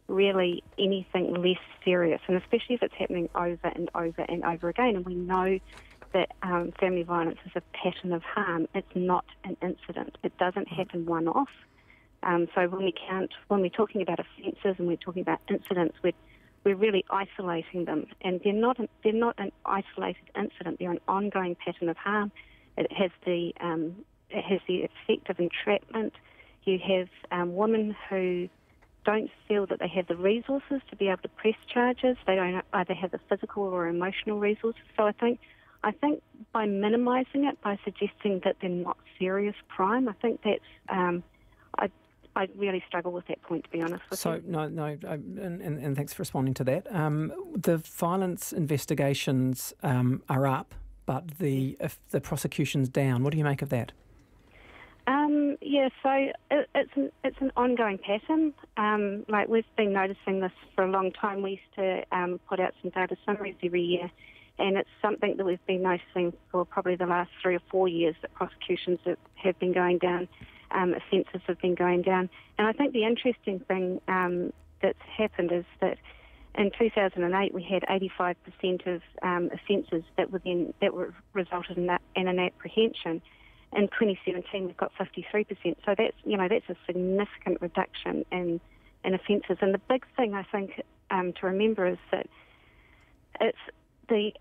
really anything less serious, and especially if it's happening over and over and over again. And we know that family violence is a pattern of harm. It's not an incident. It doesn't happen one-off. So when we're talking about offences and we're talking about incidents, we're really isolating them, and they're not an isolated incident. They're an ongoing pattern of harm. It has the effect of entrapment. You have women who don't feel that they have the resources to be able to press charges. They don't either have the physical or emotional resources. So I think by minimising it, by suggesting that they're not serious crime, I think that's I really struggle with that point, to be honest with you. And thanks for responding to that. The violence investigations are up, but if the prosecution's down. What do you make of that? So it's an ongoing pattern. Like we've been noticing this for a long time. We used to put out some data summaries every year, and it's something that we've been noticing for probably the last 3 or 4 years, that prosecutions have been going down, offences have been going down. And I think the interesting thing that's happened is that in 2008 we had 85% of offences that were resulted in an apprehension. In 2017 we've got 53%. So that's a significant reduction in offences. And the big thing I think to remember is that it's the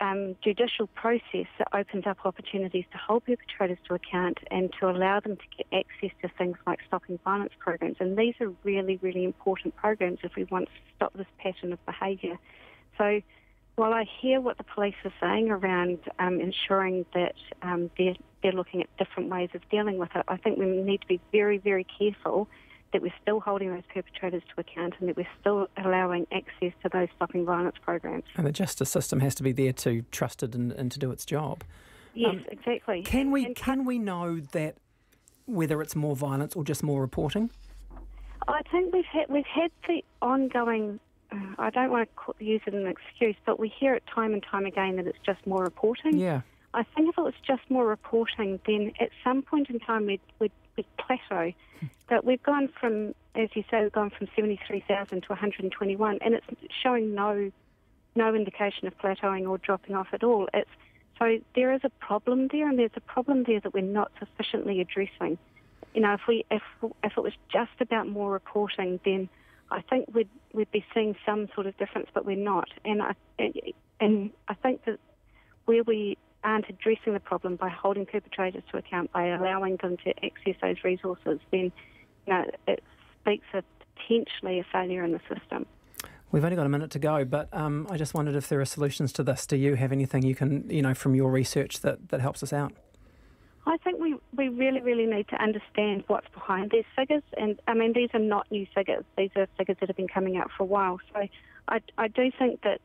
judicial process that opens up opportunities to hold perpetrators to account and to allow them to get access to things like stopping violence programs. And these are really, really important programs if we want to stop this pattern of behaviour. So while I hear what the police are saying around ensuring that they're looking at different ways of dealing with it, I think we need to be very, very careful that we're still holding those perpetrators to account and that we're still allowing access to those stopping violence programs. And the justice system has to be there to trust it and to do its job. Yes, exactly. Can we know that whether it's more violence or just more reporting? I think we've had the ongoing. I don't want to use it as an excuse, but we hear it time and time again that it's just more reporting. Yeah. I think if it was just more reporting, then at some point in time we'd plateau. But we've gone from, as you say, 73,000 to 121, and it's showing no indication of plateauing or dropping off at all. So there is a problem there, and there's a problem there that we're not sufficiently addressing. If it was just about more reporting, then I think we'd be seeing some sort of difference, but we're not. And I think that where we aren't addressing the problem by holding perpetrators to account, by allowing them to access those resources, then it speaks of potentially a failure in the system. We've only got a minute to go, but I just wondered if there are solutions to this. Do you have anything you can, from your research that helps us out? I think we really, really need to understand what's behind these figures. And, these are not new figures. These are figures that have been coming out for a while. So I do think that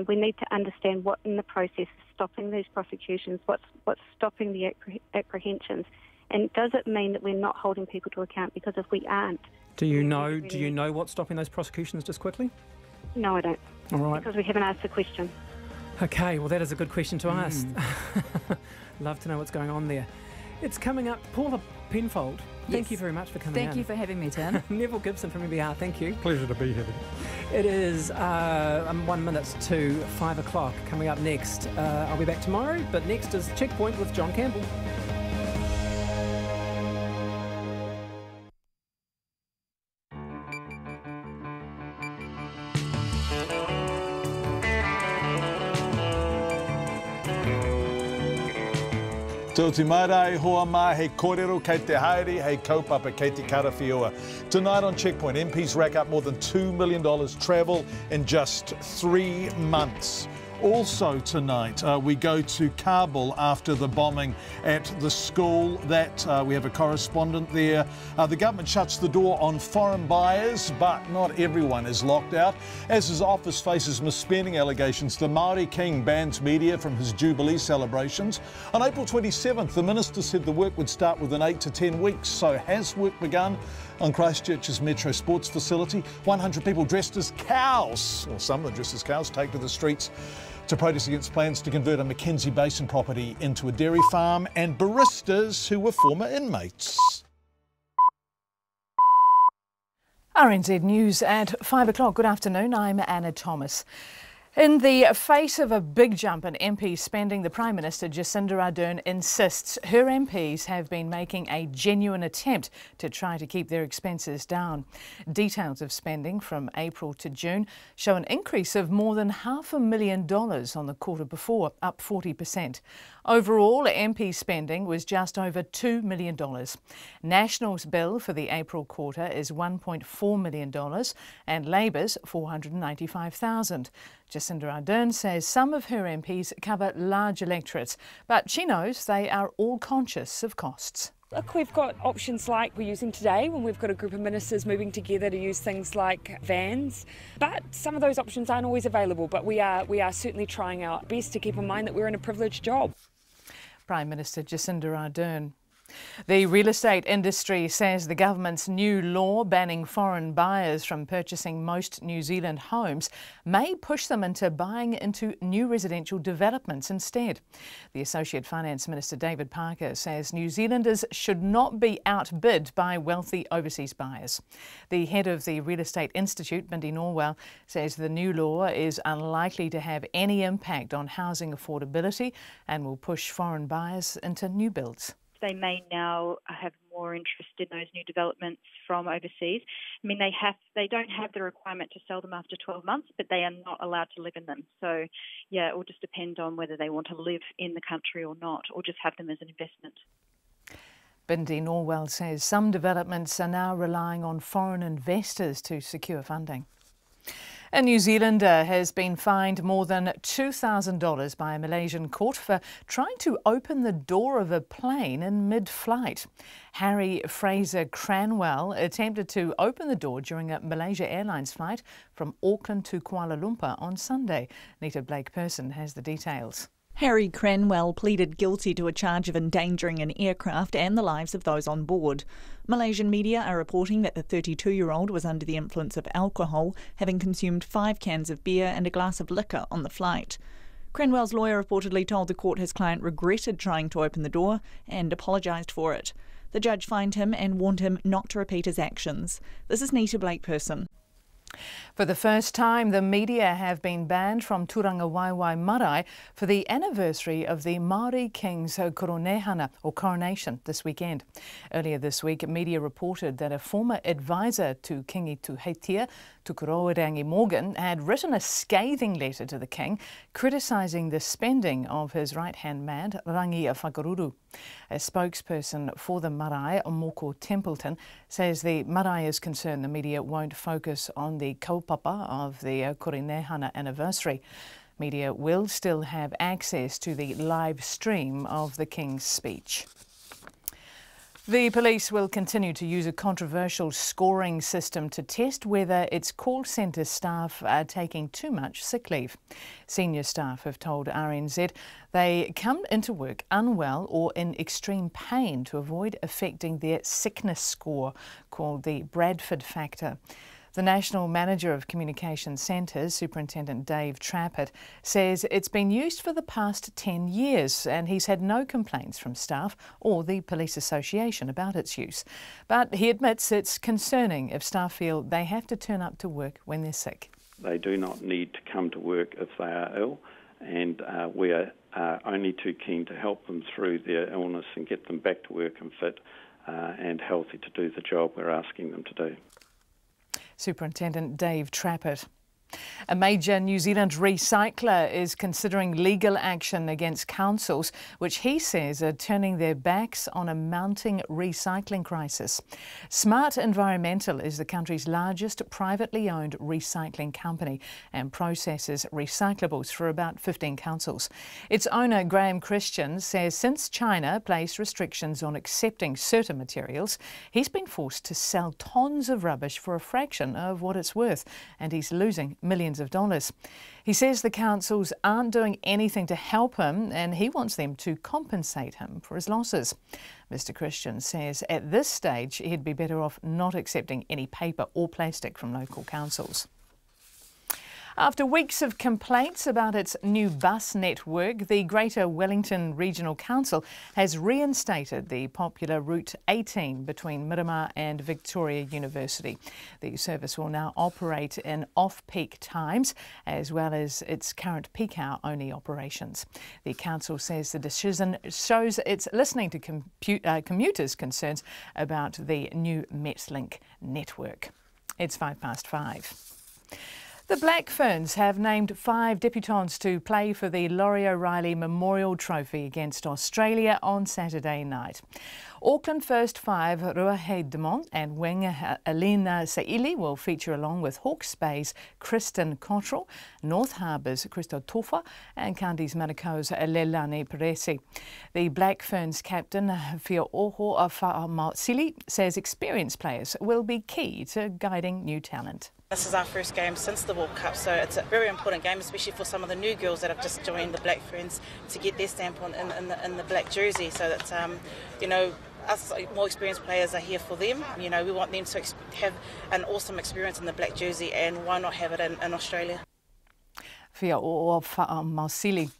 we need to understand what in the process is stopping these prosecutions, what's stopping the apprehensions. And does it mean that we're not holding people to account? Because if we aren't... Do you know what's stopping those prosecutions, just quickly? No, I don't. All right. Because we haven't asked the question. Okay, well, that is a good question to ask. Love to know what's going on there. It's coming up. Paula Penfold, thank you very much for coming Thank you for having me, Tim. Neville Gibson from MBR, thank you. Pleasure to be here. It is 1 minute to 5 o'clock. Coming up next, I'll be back tomorrow, but next is Checkpoint with John Campbell. Tōti marae hoa mā he kōrero kei te haere he kaupapa kei te karawhiua. Tonight on Checkpoint, MPs rack up more than $2 million travel in just 3 months. Also tonight, we go to Kabul after the bombing at the school. We have a correspondent there. The government shuts the door on foreign buyers, but not everyone is locked out. As his office faces misspending allegations, the Maori King bans media from his Jubilee celebrations. On April 27th, the minister said the work would start within 8 to 10 weeks. So has work begun on Christchurch's Metro Sports facility? 100 people dressed as cows, or some of them dressed as cows, take to the streets to protest against plans to convert a Mackenzie Basin property into a dairy farm, and baristas who were former inmates. RNZ News at 5 o'clock. Good afternoon, I'm Anna Thomas. In the face of a big jump in MP spending, the Prime Minister Jacinda Ardern insists her MPs have been making a genuine attempt to try to keep their expenses down. Details of spending from April to June show an increase of more than $500,000 on the quarter before, up 40%. Overall, MP spending was just over $2 million. National's bill for the April quarter is $1.4 million and Labour's $495,000. Jacinda Ardern says some of her MPs cover large electorates, but she knows they are all conscious of costs. Look, we've got options like we're using today when we've got a group of ministers moving together to use things like vans, but some of those options aren't always available, but we are certainly trying our best to keep in mind that we're in a privileged job. Prime Minister Jacinda Ardern. The real estate industry says the government's new law banning foreign buyers from purchasing most New Zealand homes may push them into buying into new residential developments instead. The Associate Finance Minister David Parker says New Zealanders should not be outbid by wealthy overseas buyers. The head of the Real Estate Institute, Bindi Norwell, says the new law is unlikely to have any impact on housing affordability and will push foreign buyers into new builds. They may now have more interest in those new developments from overseas. I mean, they don't have the requirement to sell them after 12 months, but they are not allowed to live in them. So, yeah, it will just depend on whether they want to live in the country or not, or just have them as an investment. Bindi Norwell says some developments are now relying on foreign investors to secure funding. A New Zealander has been fined more than $2,000 by a Malaysian court for trying to open the door of a plane in mid-flight. Harry Fraser Cranwell attempted to open the door during a Malaysia Airlines flight from Auckland to Kuala Lumpur on Sunday. Nita Blake-Person has the details. Harry Cranwell pleaded guilty to a charge of endangering an aircraft and the lives of those on board. Malaysian media are reporting that the 32-year-old was under the influence of alcohol, having consumed 5 cans of beer and a glass of liquor on the flight. Cranwell's lawyer reportedly told the court his client regretted trying to open the door and apologised for it. The judge fined him and warned him not to repeat his actions. This is Nita Blake-Person. For the first time, the media have been banned from Turanga Waiwai Marae for the anniversary of the Maori King's coronation this weekend. Earlier this week, media reported that a former advisor to Kingi Tuheitia, Tukuroirangi Morgan, had written a scathing letter to the King criticising the spending of his right-hand man, Rangi Whakaruru. A spokesperson for the marae, Moko Templeton, says the marae is concerned the media won't focus on the kaupapa of the Korenehana anniversary. Media will still have access to the live stream of the King's speech. The police will continue to use a controversial scoring system to test whether its call centre staff are taking too much sick leave. Senior staff have told RNZ they come into work unwell or in extreme pain to avoid affecting their sickness score, called the Bradford factor. The National Manager of Communication Centres, Superintendent Dave Trappett, says it's been used for the past 10 years and he's had no complaints from staff or the Police Association about its use. But he admits it's concerning if staff feel they have to turn up to work when they're sick. They do not need to come to work if they are ill, and we are only too keen to help them through their illness and get them back to work and fit and healthy to do the job we're asking them to do. Superintendent Dave Trappett. A major New Zealand recycler is considering legal action against councils, which he says are turning their backs on a mounting recycling crisis. Smart Environmental is the country's largest privately owned recycling company and processes recyclables for about 15 councils. Its owner, Graham Christian, says since China placed restrictions on accepting certain materials, he's been forced to sell tons of rubbish for a fraction of what it's worth, and he's losing millions of dollars. He says the councils aren't doing anything to help him and he wants them to compensate him for his losses. Mr. Christian says at this stage he'd be better off not accepting any paper or plastic from local councils. After weeks of complaints about its new bus network, the Greater Wellington Regional Council has reinstated the popular Route 18 between Miramar and Victoria University. The service will now operate in off-peak times as well as its current peak hour only operations. The council says the decision shows it's listening to commuters' concerns about the new Metlink network. It's 5:05. The Black Ferns have named 5 debutants to play for the Laurie O'Reilly Memorial Trophy against Australia on Saturday night. Auckland first 5 Ruahe Demont and winger Elena Saili will feature along with Hawke's Bay's Kristen Cottrell, North Harbour's Christo Tofa and Kandi's Manako's Lelani Peresi. The Black Ferns captain Fiaoho Fa'amausili says experienced players will be key to guiding new talent. This is our first game since the World Cup, so it's a very important game, especially for some of the new girls that have just joined the Black Ferns to get their stamp on in the black jersey. So that us more experienced players are here for them. We want them to have an awesome experience in the black jersey, and why not have it in Australia? Fiaoho Fa'amausili.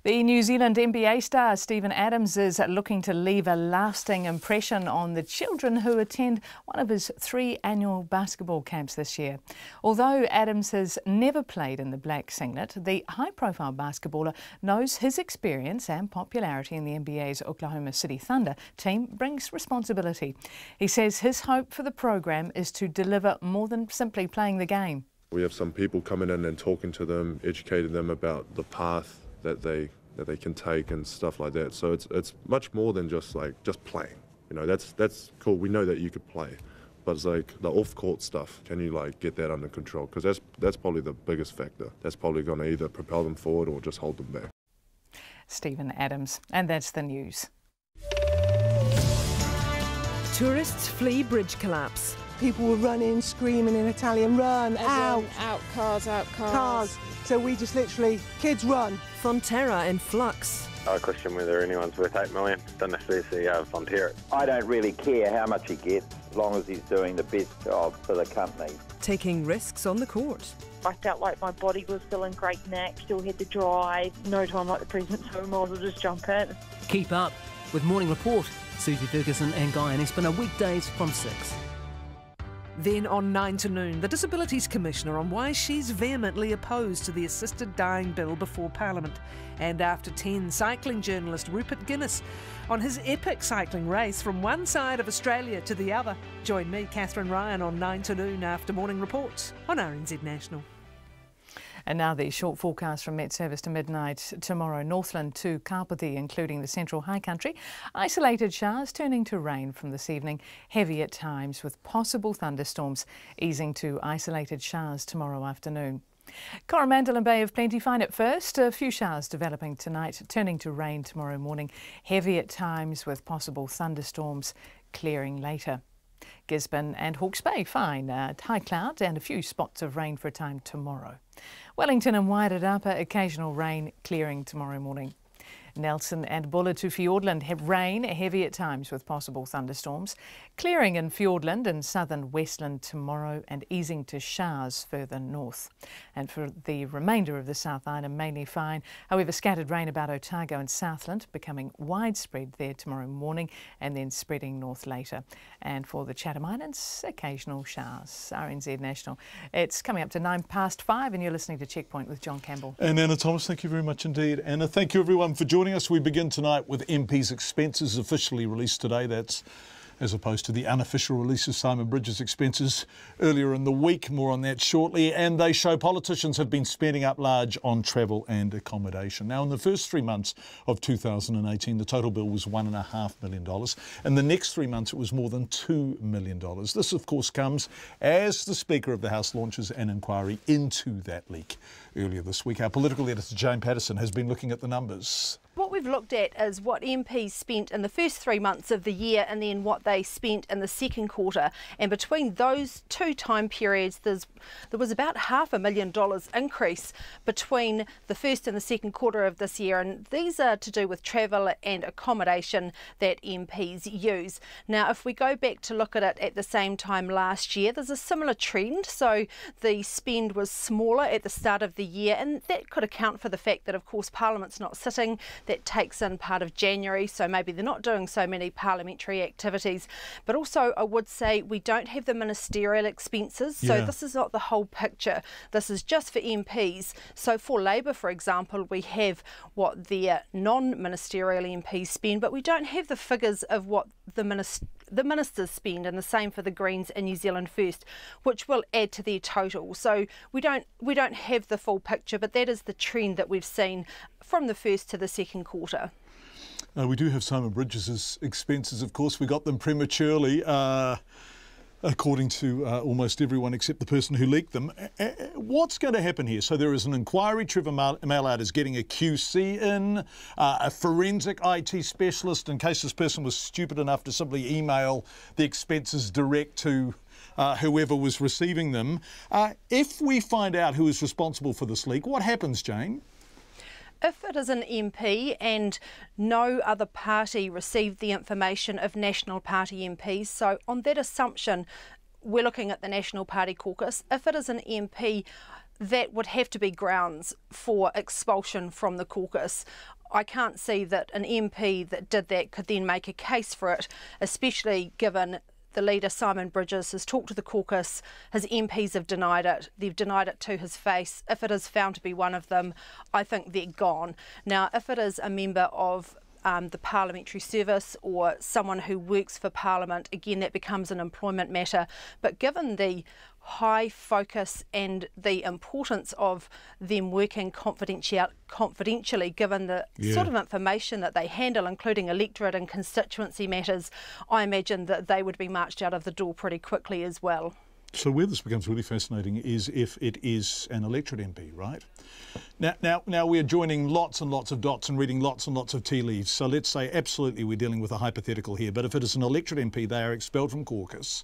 The New Zealand NBA star Steven Adams is looking to leave a lasting impression on the children who attend one of his 3 annual basketball camps this year. Although Adams has never played in the black singlet, the high-profile basketballer knows his experience and popularity in the NBA's Oklahoma City Thunder team brings responsibility. He says his hope for the program is to deliver more than simply playing the game. We have some people coming in and talking to them, educating them about the path that they can take and stuff like that. So it's much more than just playing. That's cool. We know that you could play, but it's like the off-court stuff. Can you get that under control? Because that's probably the biggest factor. That's probably going to either propel them forward or just hold them back. Steven Adams, and that's the news. Tourists flee bridge collapse. People were running, screaming in Italian, run, out, cars. So we just literally, kids run. Fonterra in flux. I question whether anyone's worth $8 million. Don't necessarily see Fonterra. I don't really care how much he gets, as long as he's doing the best job for the company. Taking risks on the court. I felt like my body was still in great knack, still had to drive. No time like the present, so we might as well just jump in. Keep up with Morning Report. Susie Ferguson and Guy Espiner weekdays from 6. Then on 9 to noon, the Disabilities Commissioner on why she's vehemently opposed to the assisted dying bill before Parliament. And after 10, cycling journalist Rupert Guinness on his epic cycling race from one side of Australia to the other. Join me, Catherine Ryan, on 9 to noon after Morning Reports on RNZ National. And now the short forecast from Met Service to midnight tomorrow. Northland to Kapiti, including the central high country. Isolated showers turning to rain from this evening. Heavy at times with possible thunderstorms, easing to isolated showers tomorrow afternoon. Coromandel and Bay of Plenty fine at first. A few showers developing tonight, turning to rain tomorrow morning. Heavy at times with possible thunderstorms, clearing later. Gisborne and Hawke's Bay fine, high clouds and a few spots of rain for a time tomorrow. Wellington and Wairarapa, occasional rain, clearing tomorrow morning. Nelson and Buller to Fiordland have rain, heavy at times with possible thunderstorms. Clearing in Fiordland and southern Westland tomorrow and easing to showers further north. And for the remainder of the South Island, mainly fine. However, scattered rain about Otago and Southland, becoming widespread there tomorrow morning and then spreading north later. And for the Chatham Islands, occasional showers. RNZ National. It's coming up to 5:09 and you're listening to Checkpoint with John Campbell. And Anna Thomas, thank you very much indeed. Anna, thank you everyone for joining us. We begin tonight with MP's expenses officially released today. That's as opposed to the unofficial release of Simon Bridges' expenses earlier in the week. More on that shortly. And they show politicians have been spending up large on travel and accommodation. Now, in the first 3 months of 2018, the total bill was $1.5 million. In the next 3 months, it was more than $2 million. This, of course, comes as the Speaker of the House launches an inquiry into that leak earlier this week. Our political editor, Jane Patterson, has been looking at the numbers. What we've looked at is what MPs spent in the first 3 months of the year and then what they spent in the second quarter. And between those two time periods, there was about $500,000 increase between the first and the second quarter of this year. And these are to do with travel and accommodation that MPs use. Now, if we go back to look at it at the same time last year, there's a similar trend. So the spend was smaller at the start of the year, and that could account for the fact that, of course, Parliament's not sitting. That takes in part of January, so maybe they're not doing so many parliamentary activities. But also, I would say we don't have the ministerial expenses, so this is not the whole picture. This is just for MPs. So for Labour, for example, we have what their non-ministerial MPs spend, but we don't have the figures of what the ministers spend, and the same for the Greens and New Zealand First, which will add to their total. So we don't have the full picture, but that is the trend that we've seen from the first to the second quarter. We do have Simon Bridges' expenses, of course. We got them prematurely, according to almost everyone except the person who leaked them. What's going to happen here? So there is an inquiry. Trevor Mallard is getting a QC in, a forensic IT specialist, in case this person was stupid enough to simply email the expenses direct to whoever was receiving them. If we find out who is responsible for this leak, what happens, Jane? If it is an MP and no other party received the information of National Party MPs, so on that assumption, we're looking at the National Party caucus. If it is an MP, that would have to be grounds for expulsion from the caucus. I can't see that an MP that did that could then make a case for it, especially given the leader, Simon Bridges, has talked to the caucus. His MPs have denied it. They've denied it to his face. If it is found to be one of them, I think they're gone. Now, if it is a member of the parliamentary service or someone who works for Parliament, again, that becomes an employment matter. But given the high focus and the importance of them working confidentially, given the sort of information that they handle, including electorate and constituency matters, I imagine that they would be marched out of the door pretty quickly as well. So where this becomes really fascinating is if it is an electorate MP, right? Now we're joining lots and lots of dots and reading lots and lots of tea leaves. So let's say absolutely we're dealing with a hypothetical here. But if it is an electorate MP, they are expelled from caucus.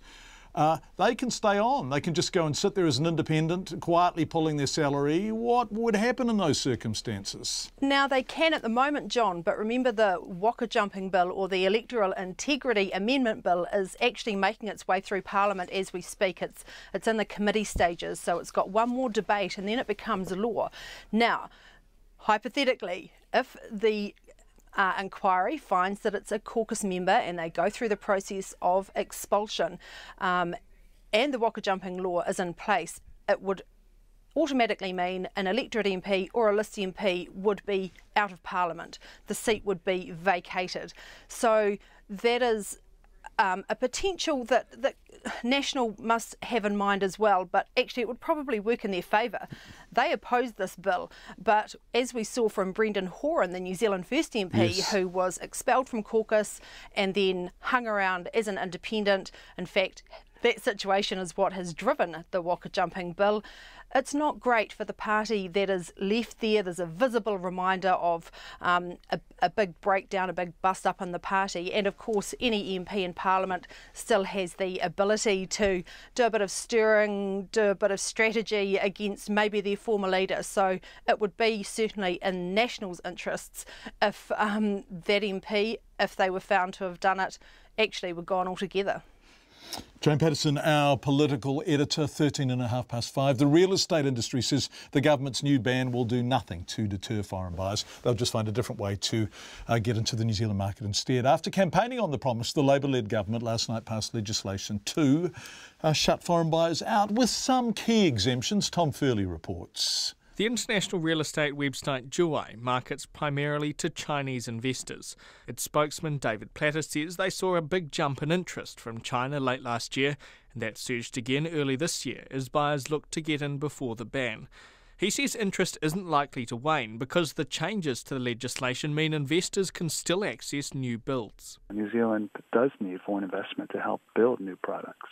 They can stay on. They can just go and sit there as an independent, quietly pulling their salary. What would happen in those circumstances? Now, they can at the moment, John, but remember the Waka Jumping Bill or the Electoral Integrity Amendment Bill is actually making its way through Parliament as we speak. It's in the committee stages, so it's got one more debate and then it becomes law. Now, hypothetically, if the inquiry finds that it's a caucus member and they go through the process of expulsion and the Waka Jumping law is in place, it would automatically mean an electorate MP or a list MP would be out of Parliament. The seat would be vacated. So that is a potential that National must have in mind as well, but actually it would probably work in their favour. They opposed this bill, but as we saw from Brendan Horan, the New Zealand First MP, who was expelled from caucus and then hung around as an independent, in fact, that situation is what has driven the Waka Jumping Bill. It's not great for the party that is left there. There's a visible reminder of a big breakdown, a big bust up in the party. And of course, any MP in Parliament still has the ability to do a bit of stirring, do a bit of strategy against maybe their former leader. So it would be certainly in National's interests if that MP, if they were found to have done it, actually were gone altogether. Jane Patterson, our political editor, 5:13. The real estate industry says the government's new ban will do nothing to deter foreign buyers. They'll just find a different way to get into the New Zealand market instead. After campaigning on the promise, the Labour-led government last night passed legislation to shut foreign buyers out with some key exemptions. Tom Furley reports. The international real estate website Genoa markets primarily to Chinese investors. Its spokesman David Platter says they saw a big jump in interest from China late last year, and that surged again early this year as buyers looked to get in before the ban. He says interest isn't likely to wane because the changes to the legislation mean investors can still access new builds. New Zealand does need foreign investment to help build new products.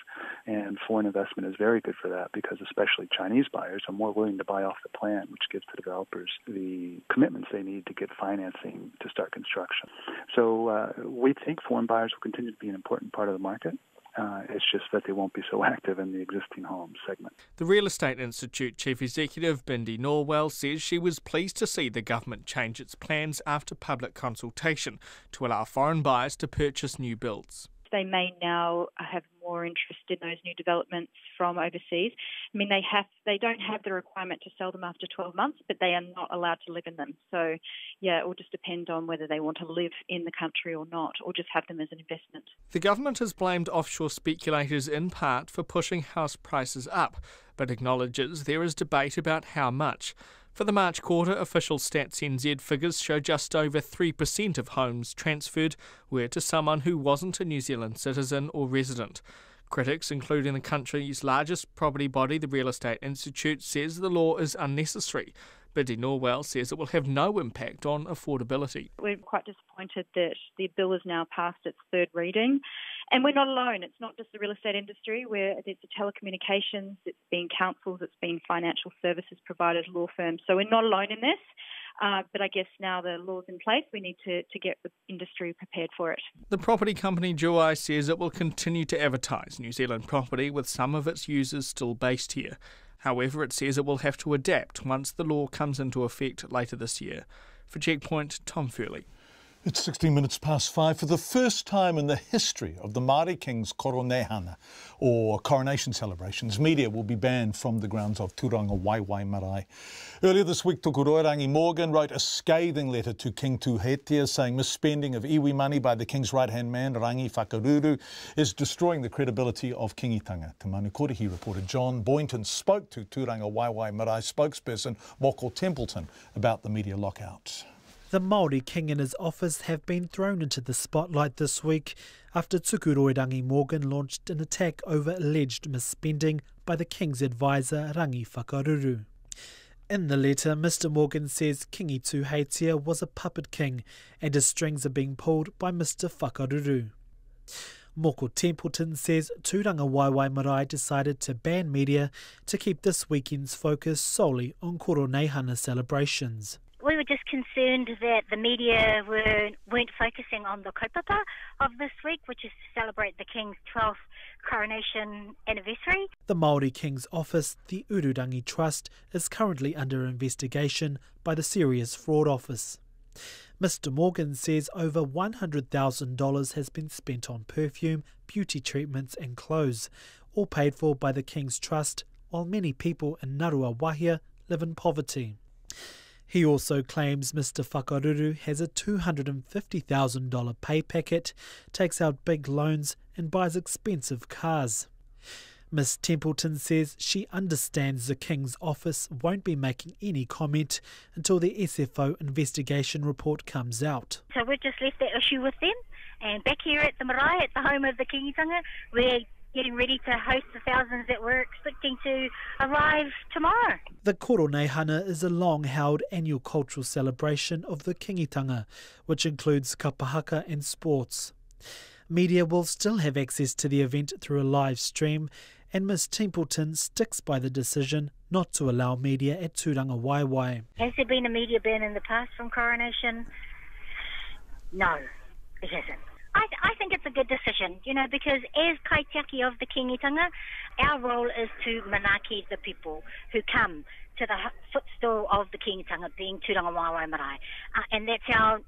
And foreign investment is very good for that because especially Chinese buyers are more willing to buy off the plan, which gives the developers the commitments they need to get financing to start construction. So we think foreign buyers will continue to be an important part of the market. It's just that they won't be so active in the existing home segment. The Real Estate Institute Chief Executive Bindi Norwell says she was pleased to see the government change its plans after public consultation to allow foreign buyers to purchase new builds. They may now have more interest in those new developments from overseas. I mean, they don't have the requirement to sell them after 12 months, but they are not allowed to live in them. So, yeah, it will just depend on whether they want to live in the country or not, or just have them as an investment. The government has blamed offshore speculators in part for pushing house prices up, but acknowledges there is debate about how much. For the March quarter, official Stats NZ figures show just over 3% of homes transferred were to someone who wasn't a New Zealand citizen or resident. Critics, including the country's largest property body, the Real Estate Institute, says the law is unnecessary. Bindi Norwell says it will have no impact on affordability. We're quite disappointed that the bill is now past its third reading. And we're not alone. It's not just the real estate industry, where it's the telecommunications, it's been councils, it's been financial services providers, law firms. So we're not alone in this. But I guess now the law's in place, we need to get the industry prepared for it. The property company Genoa says it will continue to advertise New Zealand property with some of its users still based here. However, it says it will have to adapt once the law comes into effect later this year. For Checkpoint, Tom Furley. It's 16 minutes past 5. For the first time in the history of the Maori King's Koronehana, or coronation celebrations, media will be banned from the grounds of Turanga Waiwai Marae. Earlier this week, Tukuroirangi Morgan wrote a scathing letter to King Tuheitia saying misspending of iwi money by the King's right-hand man, Rangi Whakaruru, is destroying the credibility of kingitanga. Te Manu Korihi reporter John Boynton spoke to Turanga Waiwai Marae spokesperson Moko Templeton about the media lockout. The Maori King and his office have been thrown into the spotlight this week after Tukuroirangi Morgan launched an attack over alleged misspending by the King's advisor Rangi Whakaruru. In the letter, Mr Morgan says Kingi Tuheitia was a puppet king and his strings are being pulled by Mr Whakaruru. Moko Templeton says Turanga Waiwai Marae decided to ban media to keep this weekend's focus solely on Koronehana celebrations. We were just concerned that the media weren't focusing on the kaupapa of this week, which is to celebrate the King's 12th coronation anniversary. The Maori King's office, the Ururangi Trust, is currently under investigation by the Serious Fraud Office. Mr Morgan says over $100,000 has been spent on perfume, beauty treatments and clothes, all paid for by the King's Trust, while many people in Narua Wahia live in poverty. He also claims Mr Whakaruru has a $250,000 pay packet, takes out big loans and buys expensive cars. Ms Templeton says she understands the King's office won't be making any comment until the SFO investigation report comes out. So we've just left that issue with them, and back here at the marae, at the home of the kingitanga, we're getting ready to host the thousands that we're expecting to arrive tomorrow. The Koronehana is a long-held annual cultural celebration of the kingitanga, which includes kapahaka and sports. Media will still have access to the event through a live stream, and Ms Templeton sticks by the decision not to allow media at Turanga Waiwai. Has there been a media ban in the past from coronation? No, it hasn't. I think it's a good decision, because as kaitiaki of the kingitanga, our role is to manaki the people who come to the footstool of the kingitanga, being Turanga Waiwai Marae. And that's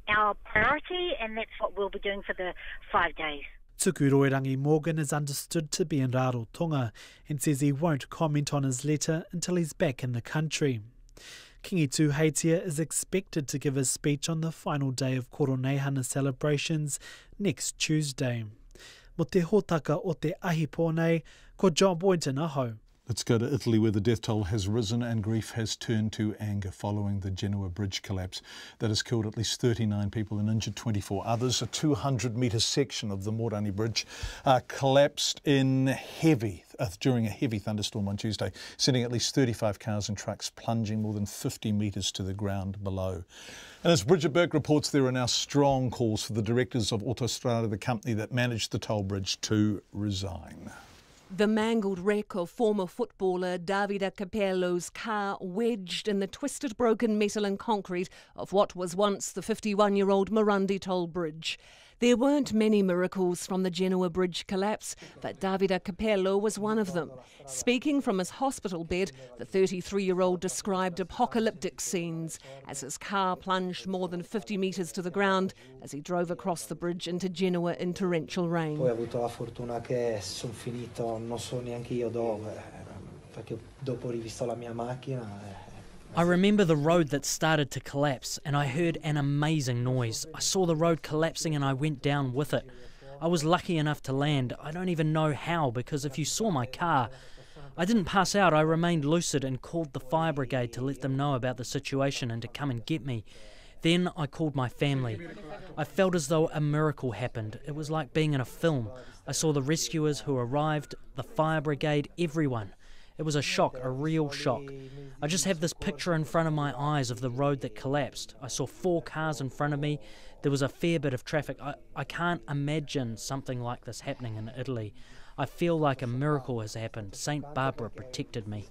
our priority, and that's what we'll be doing for the 5 days. Tukuroirangi Morgan is understood to be in Rarotonga and says he won't comment on his letter until he's back in the country. Kingi Tuheitia is expected to give a speech on the final day of Koronehana celebrations next Tuesday. Mo te hōtaka o te ahi pōnei, ko John Boynton aho. Let's go to Italy, where the death toll has risen and grief has turned to anger following the Genoa bridge collapse that has killed at least 39 people and injured 24 others. A 200-metre section of the Morani Bridge collapsed during a heavy thunderstorm on Tuesday, sending at least 35 cars and trucks plunging more than 50 metres to the ground below. And as Bridget Burke reports, there are now strong calls for the directors of Autostrada, the company that managed the toll bridge, to resign. The mangled wreck of former footballer Davide Campbell's car wedged in the twisted broken metal and concrete of what was once the 51-year-old Morandi toll bridge. There weren't many miracles from the Genoa bridge collapse, but Davide Campbell was one of them. Speaking from his hospital bed, the 33-year-old described apocalyptic scenes as his car plunged more than 50 metres to the ground as he drove across the bridge into Genoa in torrential rain. Poi ho avuto la fortuna che sono finito, non so neanche io dove, perché dopo ho rivisto la mia macchina. I remember the road that started to collapse and I heard an amazing noise. I saw the road collapsing and I went down with it. I was lucky enough to land. I don't even know how, because if you saw my car, I didn't pass out. I remained lucid and called the fire brigade to let them know about the situation and to come and get me. Then I called my family. I felt as though a miracle happened. It was like being in a film. I saw the rescuers who arrived, the fire brigade, everyone. It was a shock, a real shock. I just have this picture in front of my eyes of the road that collapsed. I saw 4 cars in front of me. There was a fair bit of traffic. I can't imagine something like this happening in Italy. I feel like a miracle has happened. Saint Barbara protected me.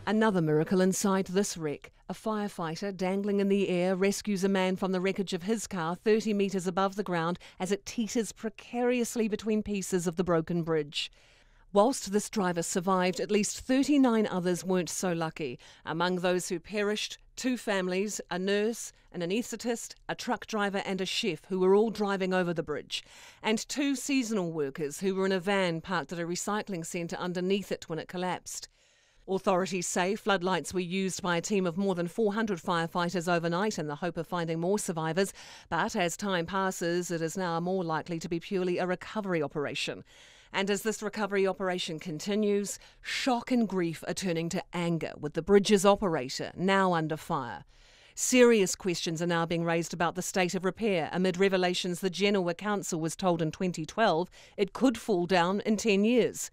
Another miracle inside this wreck. A firefighter dangling in the air rescues a man from the wreckage of his car 30 metres above the ground as it teeters precariously between pieces of the broken bridge. Whilst this driver survived, at least 39 others weren't so lucky. Among those who perished, 2 families, a nurse, an anaesthetist, a truck driver and a chef who were all driving over the bridge, and 2 seasonal workers who were in a van parked at a recycling centre underneath it when it collapsed. Authorities say floodlights were used by a team of more than 400 firefighters overnight in the hope of finding more survivors, but as time passes, it is now more likely to be purely a recovery operation. And as this recovery operation continues, shock and grief are turning to anger, with the bridge's operator now under fire. Serious questions are now being raised about the state of repair amid revelations the Genoa Council was told in 2012 it could fall down in 10 years.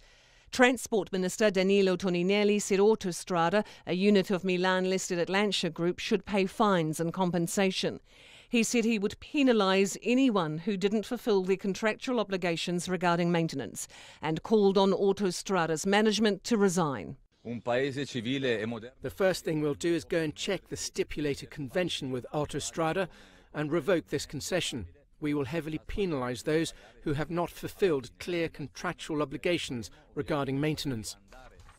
Transport Minister Danilo Toninelli said Autostrada, a unit of Milan-listed Atlantia Group, should pay fines and compensation. He said he would penalise anyone who didn't fulfil their contractual obligations regarding maintenance and called on Autostrada's management to resign. The first thing we'll do is go and check the stipulated convention with Autostrada and revoke this concession. We will heavily penalise those who have not fulfilled clear contractual obligations regarding maintenance.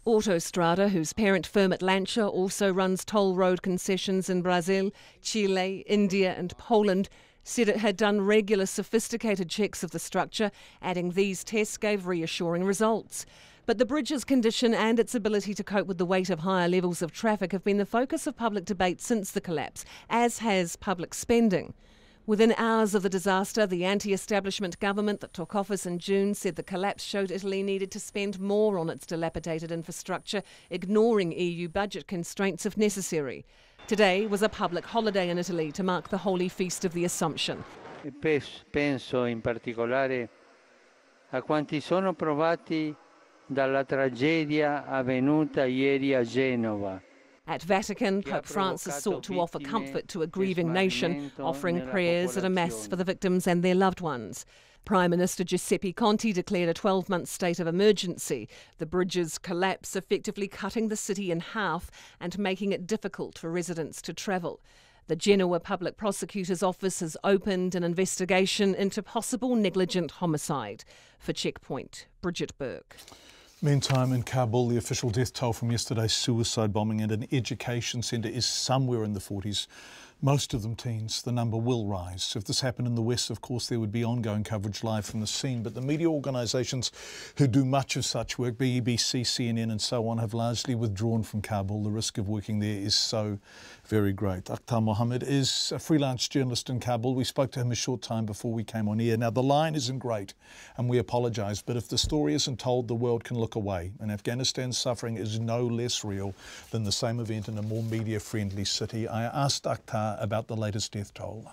Autostrada, whose parent firm Atlantia also runs toll road concessions in Brazil, Chile, India and Poland, said it had done regular sophisticated checks of the structure, adding these tests gave reassuring results. But the bridge's condition and its ability to cope with the weight of higher levels of traffic have been the focus of public debate since the collapse, as has public spending. Within hours of the disaster, the anti-establishment government that took office in June said the collapse showed Italy needed to spend more on its dilapidated infrastructure, ignoring EU budget constraints if necessary. Today was a public holiday in Italy to mark the Holy Feast of the Assumption. Penso in particolare a quanti sono provati dalla tragedia avvenuta ieri a Genova. At Vatican, Pope Francis sought to offer comfort to a grieving nation, offering prayers at a mass for the victims and their loved ones. Prime Minister Giuseppe Conte declared a 12-month state of emergency, the bridge's collapse effectively cutting the city in half and making it difficult for residents to travel. The Genoa Public Prosecutor's Office has opened an investigation into possible negligent homicide. For Checkpoint, Bridget Burke. Meantime, in Kabul, the official death toll from yesterday's suicide bombing at an education centre is somewhere in the 40s. Most of them teens. The number will rise. If this happened in the West, of course, there would be ongoing coverage live from the scene. But the media organisations who do much of such work, BBC, CNN and so on, have largely withdrawn from Kabul. The risk of working there is so very great. Akhtar Mohammed is a freelance journalist in Kabul. We spoke to him a short time before we came on air. Now, the line isn't great, and we apologise, but if the story isn't told, the world can look away. And Afghanistan's suffering is no less real than the same event in a more media-friendly city. I asked Akhtar about the latest death toll.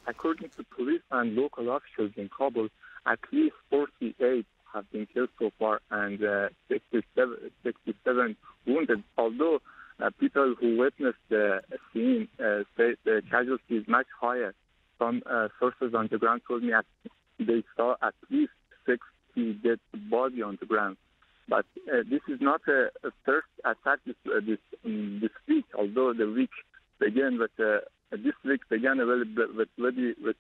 According to police and local officials in Kabul, at least 48 have been killed so far and 67 wounded. Although people who witnessed the scene say the casualty is much higher. Some sources on the ground told me they saw at least 6 50 dead body on the ground. But this is not a first attack this week, although the week began with this week began with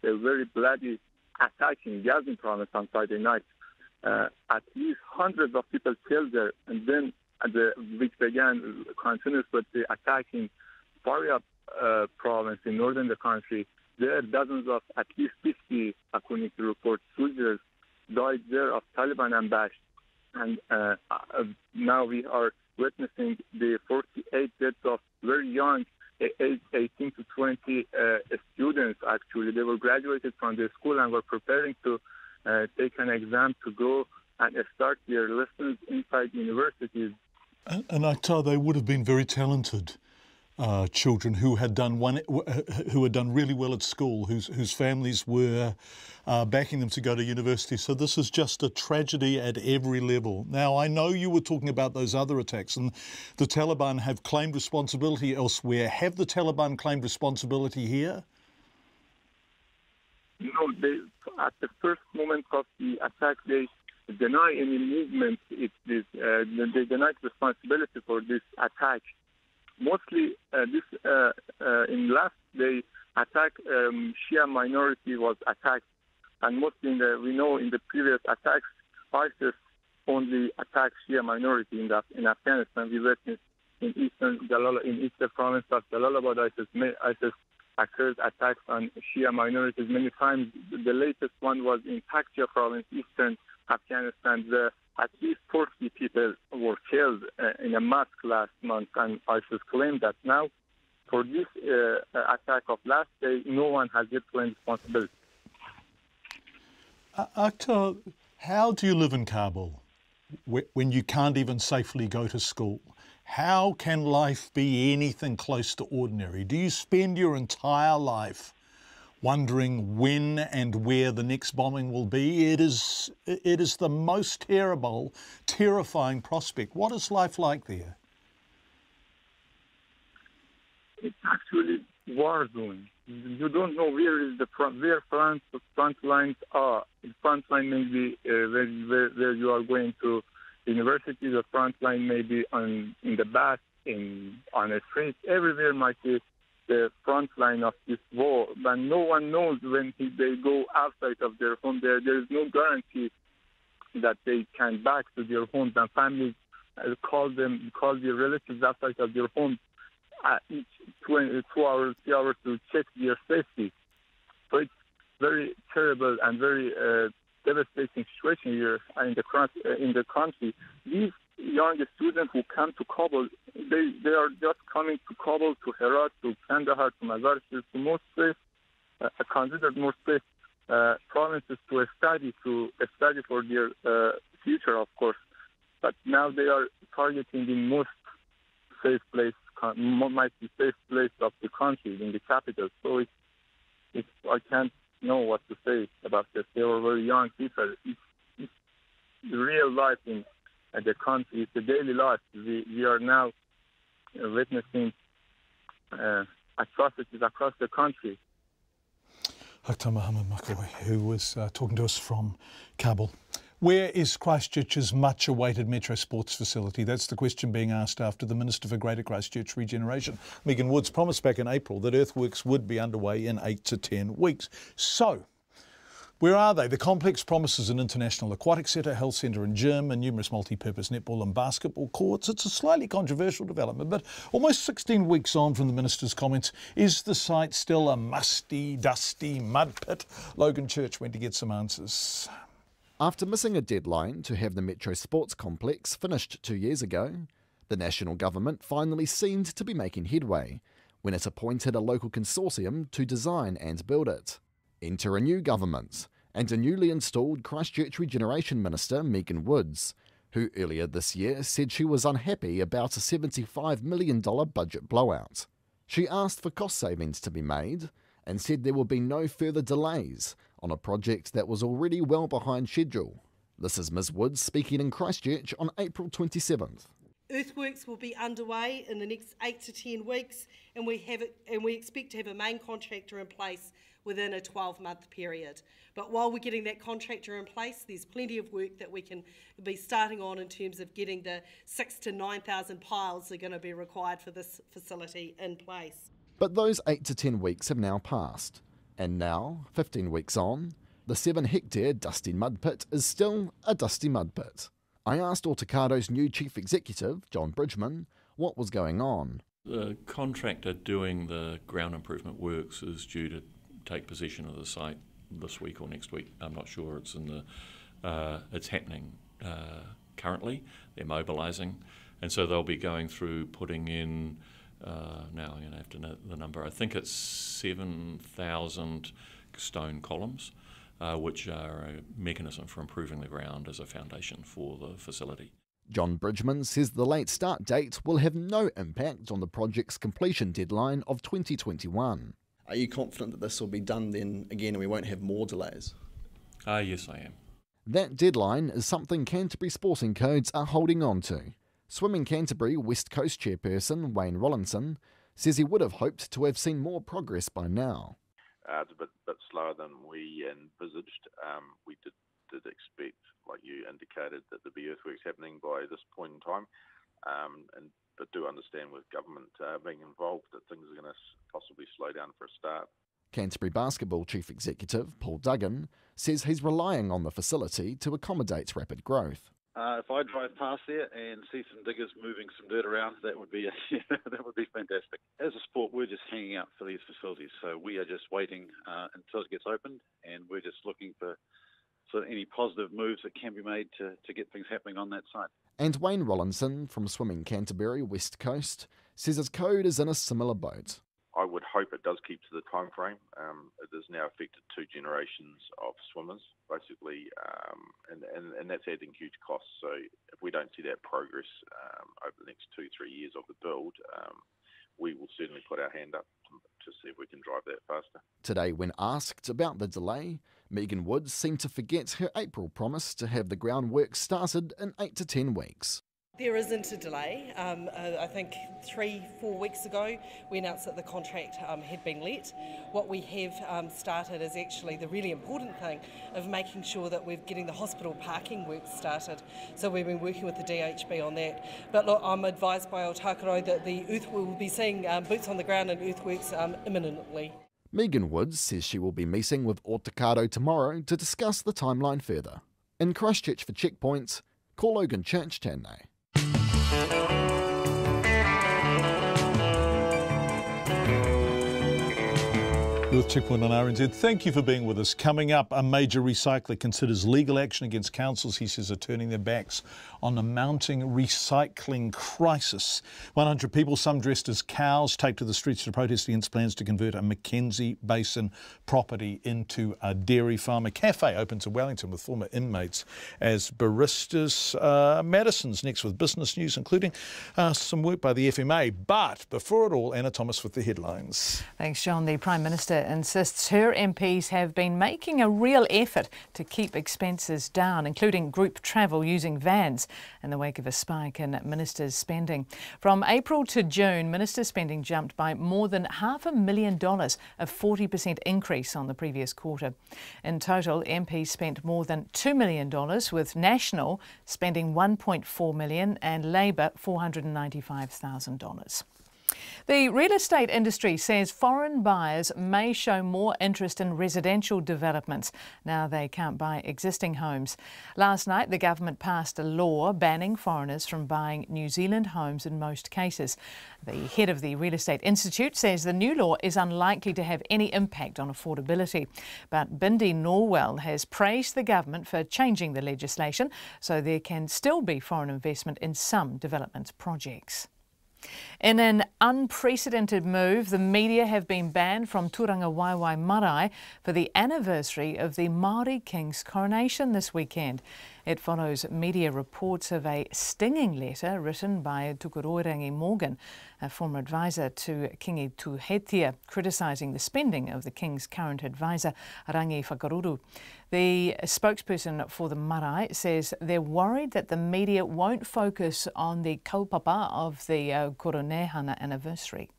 a very bloody attack in Yazin province on Friday night. At least hundreds of people killed there, and then the week began continues with the attack in Faryab province in northern the country. There are dozens of, at least 50, according to reports, soldiers died there of Taliban ambush. And now we are witnessing the 48 deaths of very young, age 18 to 20 students, actually. They were graduated from the school and were preparing to take an exam to go and start their lessons inside universities. And I tell they would have been very talented children who had done really well at school, whose families were backing them to go to university. So this is just a tragedy at every level. Now, I know you were talking about those other attacks, and the Taliban have claimed responsibility elsewhere. Have the Taliban claimed responsibility here? No, at the first moment of the attack, they deny any movement. They denied responsibility for this attack. Mostly, in last day attack, Shia minority was attacked, and mostly we know in the previous attacks, ISIS only attacked Shia minority in Afghanistan. We witnessed in eastern province of Jalalabad, ISIS occurred attacks on Shia minorities many times. The latest one was in Paktia province, eastern Afghanistan. At least 40 people were killed in a mosque last month, and ISIS claimed that now, for this attack of last day, no one has yet claimed responsibility. Akhtar, how do you live in Kabul when you can't even safely go to school? How can life be anything close to ordinary? Do you spend your entire life wondering when and where the next bombing will be? It is the most terrifying prospect. What is life like there? It's actually war zone. You don't know where front lines are. The front line may be where you are going to university. The front line may be in the bus, on a street. Everywhere might be the front line of this war, but no one knows when they go outside of their home. There is no guarantee that they can back to their homes, and families call their relatives outside of their homes each 2 hours, 3 hours to check their safety. So it's very terrible and very devastating situation here in the country. These young students who come to Kabul, they are just coming to Kabul, to Herat, to Kandahar, to Mazar-e-Sharif, to more safe, considered more safe provinces to study for their future, of course. But now they are targeting the most safe place, might be safe place of the country, in the capital. So I can't know what to say about this. They were very young people. It's the real life in the country. It's the daily life. We are now witnessing atrocities across the country. Akhtar Mohammed Makawai, who was talking to us from Kabul. Where is Christchurch's much-awaited Metro Sports facility? That's the question being asked after the Minister for Greater Christchurch Regeneration, Megan Woods, promised back in April that earthworks would be underway in 8 to 10 weeks. So, where are they? The complex promises an international aquatic centre, health centre and gym, and numerous multi-purpose netball and basketball courts. It's a slightly controversial development, but almost 16 weeks on from the Minister's comments, is the site still a musty, dusty mud pit? Logan Church went to get some answers. After missing a deadline to have the Metro Sports Complex finished 2 years ago, the national government finally seemed to be making headway when it appointed a local consortium to design and build it. Enter a new government and a newly installed Christchurch Regeneration Minister, Megan Woods, who earlier this year said she was unhappy about a $75 million budget blowout. She asked for cost savings to be made and said there would be no further delays on a project that was already well behind schedule. This is Ms Woods speaking in Christchurch on April 27th. Earthworks will be underway in the next 8 to 10 weeks, and we expect to have a main contractor in place within a 12-month period. But while we're getting that contractor in place, there's plenty of work that we can be starting on in terms of getting the 6,000 to 9,000 piles that are going to be required for this facility in place. But those 8 to 10 weeks have now passed, and now, 15 weeks on, the 7-hectare dusty mud pit is still a dusty mud pit. I asked Autocado's new chief executive, John Bridgman, what was going on. The contractor doing the ground improvement works is due to take possession of the site this week or next week. I'm not sure. It's it's happening currently. They're mobilising, and so they'll be going through putting in. Now I'm going to have to know the number. I think it's 7,000 stone columns, which are a mechanism for improving the ground as a foundation for the facility. John Bridgman says the late start date will have no impact on the project's completion deadline of 2021. Are you confident that this will be done then again and we won't have more delays? Yes, I am. That deadline is something Canterbury Sporting Codes are holding on to. Swimming Canterbury West Coast chairperson Wayne Rollinson says he would have hoped to have seen more progress by now. It's a bit slower than we envisaged. We did expect, like you indicated, that there'd be earthworks happening by this point in time, but do understand with government being involved that things are going to possibly slow down for a start. Canterbury Basketball Chief Executive Paul Duggan says he's relying on the facility to accommodate rapid growth. If I drive past there and see some diggers moving some dirt around, that would be that would be fantastic. As a sport, we're just hanging out for these facilities, so we are just waiting until it gets opened, and we're just looking for any positive moves that can be made to get things happening on that site. And Wayne Rollinson from Swimming Canterbury West Coast says his code is in a similar boat. I would hope it does keep to the time frame. It has now affected 2 generations of swimmers, basically, and that's adding huge costs. So if we don't see that progress over the next 2-3 years of the build, we will certainly put our hand up to see if we can drive that faster. Today, when asked about the delay, Megan Woods seemed to forget her April promise to have the groundwork started in 8 to 10 weeks. There isn't a delay. I think 3-4 weeks ago we announced that the contract had been let. What we have started is actually the really important thing of making sure that we're getting the hospital parking work started. So we've been working with the DHB on that. But look, I'm advised by Autocado that we'll be seeing boots on the ground and earthworks imminently. Megan Woods says she will be meeting with Autocado tomorrow to discuss the timeline further. In Christchurch for Checkpoint, call Logan Church Tēnei. With Checkpoint on RNZ, thank you for being with us. Coming up, a major recycler considers legal action against councils he says are turning their backs on the mounting recycling crisis. 100 people, some dressed as cows, take to the streets to protest against plans to convert a Mackenzie Basin property into a dairy farm. A cafe opens in Wellington with former inmates as baristas. Madison's next with business news, including some work by the FMA. But before it all, Anna Thomas with the headlines. Thanks, John. The Prime Minister insists her MPs have been making a real effort to keep expenses down, including group travel using vans, in the wake of a spike in ministers' spending. From April to June, ministers' spending jumped by more than $500,000, a 40% increase on the previous quarter. In total, MPs spent more than $2 million, with National spending $1.4 million and Labour $495,000. The real estate industry says foreign buyers may show more interest in residential developments now they can't buy existing homes. Last night, the government passed a law banning foreigners from buying New Zealand homes in most cases. The head of the Real Estate Institute says the new law is unlikely to have any impact on affordability. But Bindi Norwell has praised the government for changing the legislation so there can still be foreign investment in some development projects. In an unprecedented move, the media have been banned from Turanga Waiwai Marae for the anniversary of the Maori King's coronation this weekend. It follows media reports of a stinging letter written by Tukuroirangi Morgan, a former advisor to Kingi Tuhetia, criticising the spending of the King's current advisor, Rangi Whakaruru. The spokesperson for the marae says they're worried that the media won't focus on the kaupapa of the Koronehana anniversary.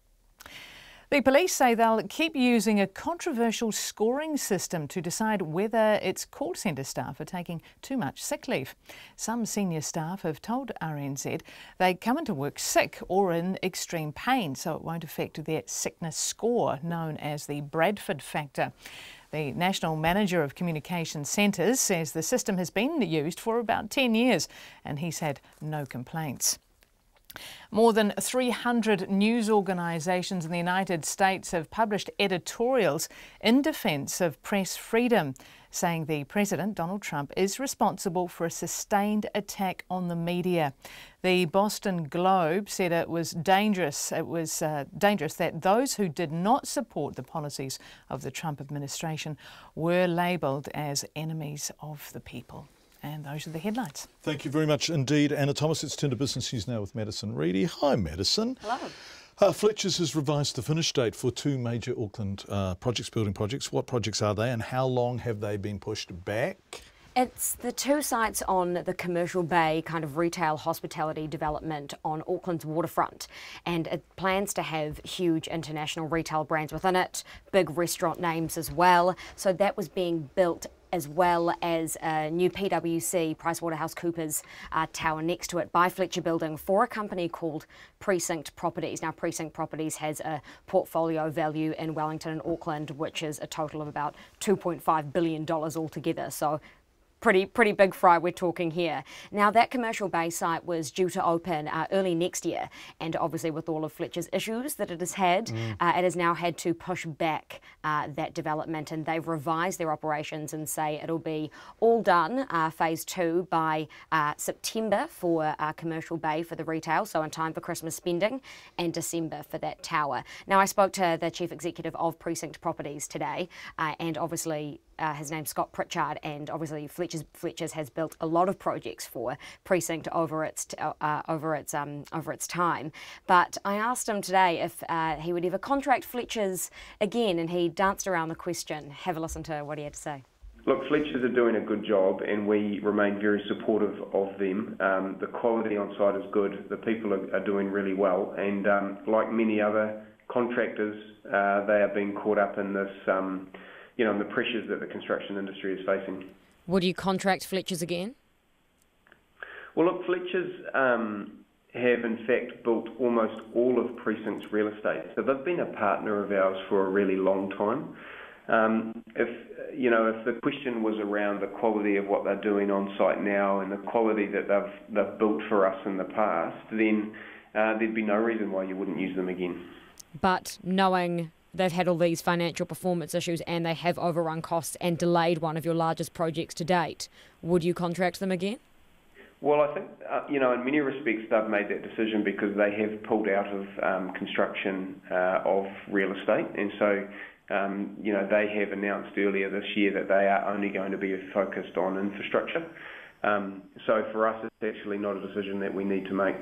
The police say they'll keep using a controversial scoring system to decide whether its call centre staff are taking too much sick leave. Some senior staff have told RNZ they come into work sick or in extreme pain, so it won't affect their sickness score, known as the Bradford factor. The National Manager of Communication Centres says the system has been used for about 10 years and he's had no complaints. More than 300 news organisations in the United States have published editorials in defence of press freedom, saying the President, Donald Trump, is responsible for a sustained attack on the media. The Boston Globe said it was dangerous. It was dangerous that those who did not support the policies of the Trump administration were labelled as enemies of the people. And those are the headlines. Thank you very much indeed, Anna Thomas. It's Turn to Business News now with Madison Reedy. Hi, Madison. Hello. Fletcher's has revised the finish date for two major Auckland building projects. What projects are they and how long have they been pushed back? It's the two sites on the Commercial Bay kind of retail hospitality development on Auckland's waterfront, and it plans to have huge international retail brands within it, big restaurant names as well. So that was being built as well as a new PwC, PricewaterhouseCoopers tower next to it by Fletcher Building for a company called Precinct Properties. Now, Precinct Properties has a portfolio value in Wellington and Auckland, which is a total of about $2.5 billion altogether. So pretty big fry we're talking here. Now, that Commercial Bay site was due to open early next year, and obviously with all of Fletcher's issues that it has had, it has now had to push back that development, and they've revised their operations and say it'll be all done, phase 2, by September for Commercial Bay for the retail, so in time for Christmas spending, and December for that tower. Now, I spoke to the Chief Executive of Precinct Properties today, and obviously his name's Scott Pritchard, and obviously Fletcher's has built a lot of projects for Precinct over its time. But I asked him today if he would ever contract Fletcher's again, and he danced around the question. Have a listen to what he had to say. Look, Fletcher's are doing a good job, and we remain very supportive of them. The quality on site is good. The people are doing really well, and like many other contractors, they are being caught up in this. And the pressures that the construction industry is facing. Would you contract Fletcher's again? Well, look, Fletcher's have in fact built almost all of Precinct's real estate. So they've been a partner of ours for a really long time. If the question was around the quality of what they're doing on site now and the quality that they've built for us in the past, then there'd be no reason why you wouldn't use them again. But knowing they've had all these financial performance issues and they have overrun costs and delayed one of your largest projects to date, would you contract them again? Well, I think, in many respects they've made that decision because they have pulled out of construction of real estate. And so, they have announced earlier this year that they are only going to be focused on infrastructure. So for us, it's actually not a decision that we need to make.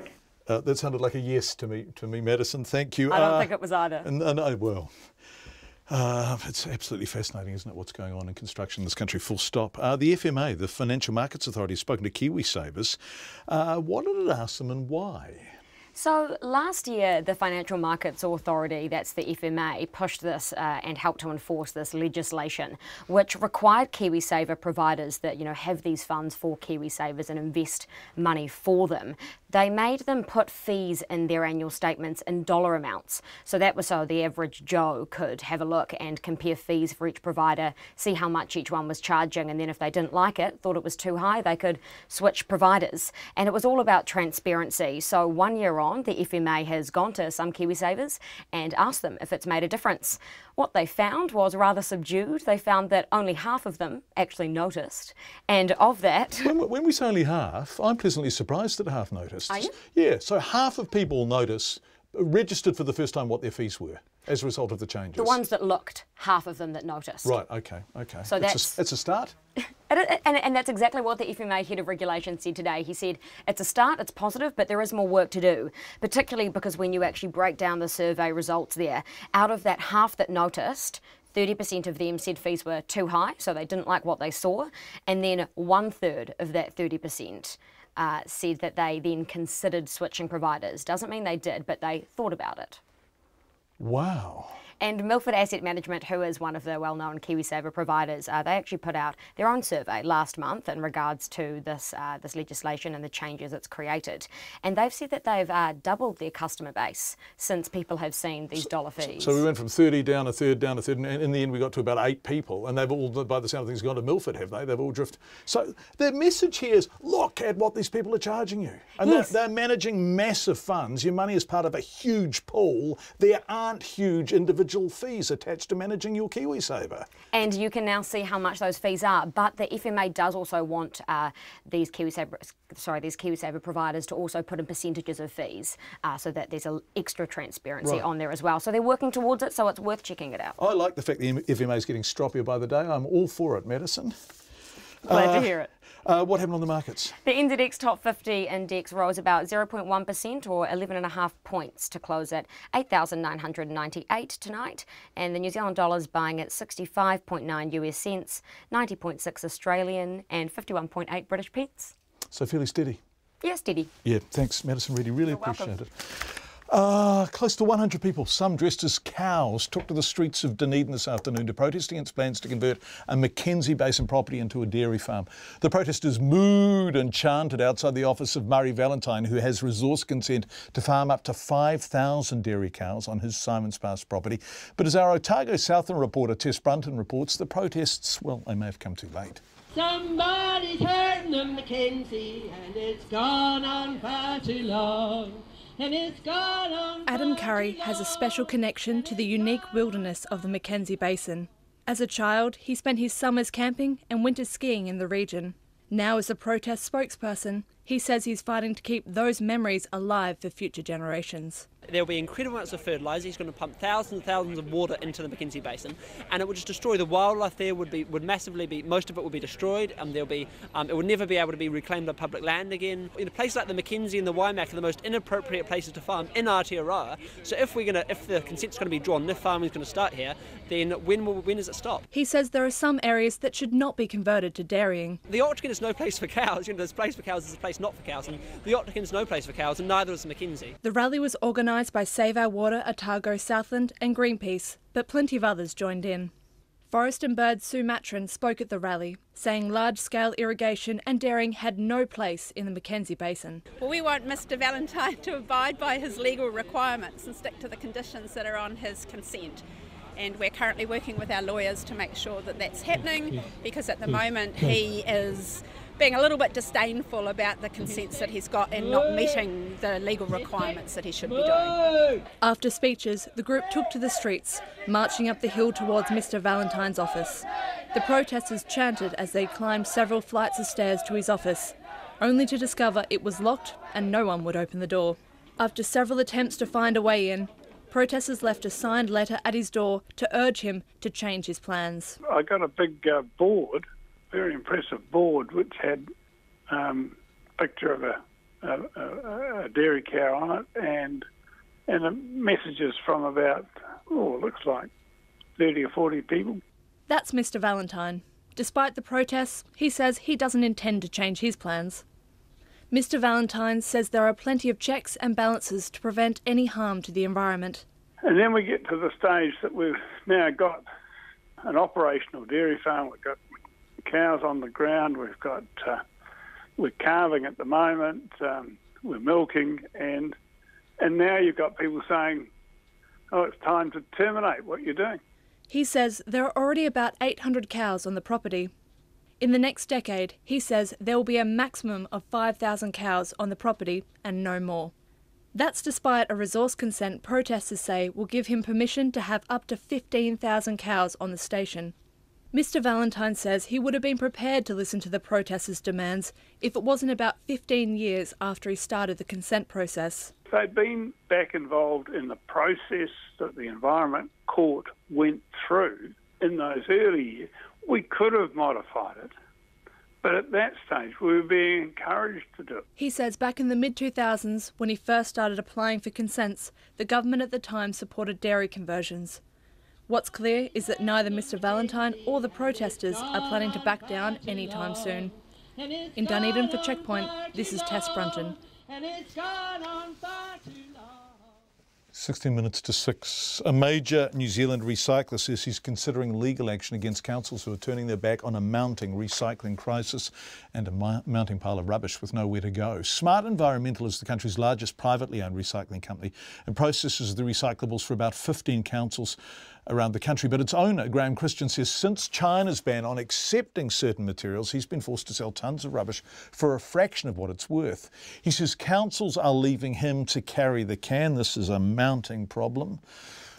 That sounded like a yes to me, Madison. Thank you. I don't think it was either. It's absolutely fascinating, isn't it, what's going on in construction in this country, full stop. The FMA, the Financial Markets Authority, has spoken to KiwiSavers. What did it ask them and why? So last year, the Financial Markets Authority, that's the FMA, pushed this and helped to enforce this legislation, which required KiwiSaver providers that, have these funds for KiwiSavers and invest money for them. They made them put fees in their annual statements in dollar amounts. So that was so the average Joe could have a look and compare fees for each provider, see how much each one was charging, and then if they didn't like it, thought it was too high, they could switch providers. And it was all about transparency. So 1 year on, the FMA has gone to some KiwiSavers and asked them if it's made a difference. What they found was rather subdued. They found that only half of them actually noticed. And of that... When we say only half, I'm pleasantly surprised that half noticed. Are you? Yeah, so half of people registered for the first time what their fees were as a result of the changes. The ones that looked, half of them that noticed. Right, okay. So it's a start. And that's exactly what the FMA head of regulation said today. He said, it's a start, it's positive, but there is more work to do, particularly because when you actually break down the survey results there, out of that half that noticed, 30% of them said fees were too high, so they didn't like what they saw, and then 1/3 of that 30% said that they then considered switching providers. Doesn't mean they did, but they thought about it. Wow. And Milford Asset Management, who is one of the well-known KiwiSaver providers, they actually put out their own survey last month in regards to this legislation and the changes it's created. And they've said that they've doubled their customer base since people have seen these dollar fees. So we went from 30 down a third, and in the end we got to about 8 people, and they've all, by the sound of things, gone to Milford, have they? They've all drifted. So their message here is, look at what these people are charging you. And yes. they're managing massive funds. Your money is part of a huge pool. There aren't huge individual fees attached to managing your KiwiSaver. And you can now see how much those fees are, but the FMA does also want these KiwiSaver providers to also put in percentages of fees so that there's an extra transparency on there as well. So they're working towards it, so it's worth checking it out. I like the fact the FMA is getting stroppier by the day. I'm all for it, Madison. Glad to hear it. What happened on the markets? The NZX Top 50 index rose about 0.1% or 11.5 points to close at 8,998 tonight. And the New Zealand dollar is buying at 65.9 US cents, 90.6 Australian and 51.8 British pence. So fairly steady. Yeah, steady. Yeah, thanks, Madison. Really appreciate welcome. it. Close to 100 people, some dressed as cows, took to the streets of Dunedin this afternoon to protest against plans to convert a Mackenzie Basin property into a dairy farm. The protesters mooed and chanted outside the office of Murray Valentine, who has resource consent to farm up to 5,000 dairy cows on his Simons Pass property. But as our Otago Southern reporter Tess Brunton reports, the protests, well, they may have come too late. Somebody's hurting the Mackenzie and it's gone on far too long. Adam Curry has a special connection to the unique wilderness of the Mackenzie Basin. As a child, he spent his summers camping and winter skiing in the region. Now as a protest spokesperson, he says he's fighting to keep those memories alive for future generations. There will be incredible amounts of fertiliser. He's going to pump thousands and thousands of water into the Mackenzie Basin, and it would just destroy the wildlife there. Would massively be, most of it would be destroyed. It would never be able to be reclaimed on public land again. In a place like the Mackenzie and the Waimak are the most inappropriate places to farm in Aotearoa. So if the consent's going to be drawn, if farming is going to start here, then when does it stop? He says there are some areas that should not be converted to dairying. The Octagon is no place for cows. There's a place for cows, there's a place not for cows, and the Octagon is no place for cows, and neither is the Mackenzie. The rally was organised by Save Our Water, Otago Southland and Greenpeace, but plenty of others joined in. Forest and Bird Sue Matron spoke at the rally, saying large-scale irrigation and dairying had no place in the Mackenzie Basin. Well, we want Mr Valentine to abide by his legal requirements and stick to the conditions that are on his consent. And we're currently working with our lawyers to make sure that that's happening, because at the moment he is being a little bit disdainful about the consents that he's got and not meeting the legal requirements that he should be doing. After speeches, the group took to the streets, marching up the hill towards Mr Valentine's office. The protesters chanted as they climbed several flights of stairs to his office, only to discover it was locked and no one would open the door. After several attempts to find a way in, protesters left a signed letter at his door to urge him to change his plans. I got a big board, very impressive board, which had a picture of a dairy cow on it and messages from about, it looks like 30 or 40 people. That's Mr Valentine. Despite the protests, he says he doesn't intend to change his plans. Mr Valentine says there are plenty of checks and balances to prevent any harm to the environment. And then we get to the stage that we've now got an operational dairy farm. We've got cows on the ground. We're calving at the moment. We're milking, and now you've got people saying, "Oh, it's time to terminate what you're doing." He says there are already about 800 cows on the property. In the next decade, he says there will be a maximum of 5,000 cows on the property and no more. That's despite a resource consent protesters say will give him permission to have up to 15,000 cows on the station. Mr Valentine says he would have been prepared to listen to the protesters' demands if it wasn't about 15 years after he started the consent process. If they'd been back involved in the process that the Environment Court went through in those early years, we could have modified it. But at that stage, we were being encouraged to do it. He says back in the mid-2000s, when he first started applying for consents, the government at the time supported dairy conversions. What's clear is that neither Mr Valentine or the protesters are planning to back down anytime soon. In Dunedin for Checkpoint, this is Tess Brunton. 16 minutes to 6. A major New Zealand recycler says he's considering legal action against councils who are turning their back on a mounting recycling crisis and a mounting pile of rubbish with nowhere to go. Smart Environmental is the country's largest privately owned recycling company and processes the recyclables for about 15 councils around the country. But its owner, Graham Christian, says since China's ban on accepting certain materials, he's been forced to sell tons of rubbish for a fraction of what it's worth. He says councils are leaving him to carry the can. This is a mounting problem,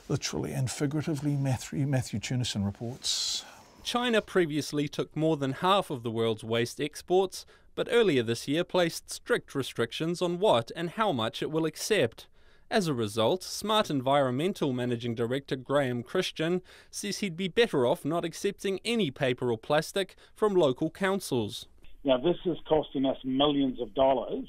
literally and figuratively. Matthew Tunison reports. China previously took more than half of the world's waste exports, but earlier this year placed strict restrictions on what and how much it will accept. As a result, Smart Environmental Managing Director Graham Christian says he'd be better off not accepting any paper or plastic from local councils. Now, this is costing us millions of dollars,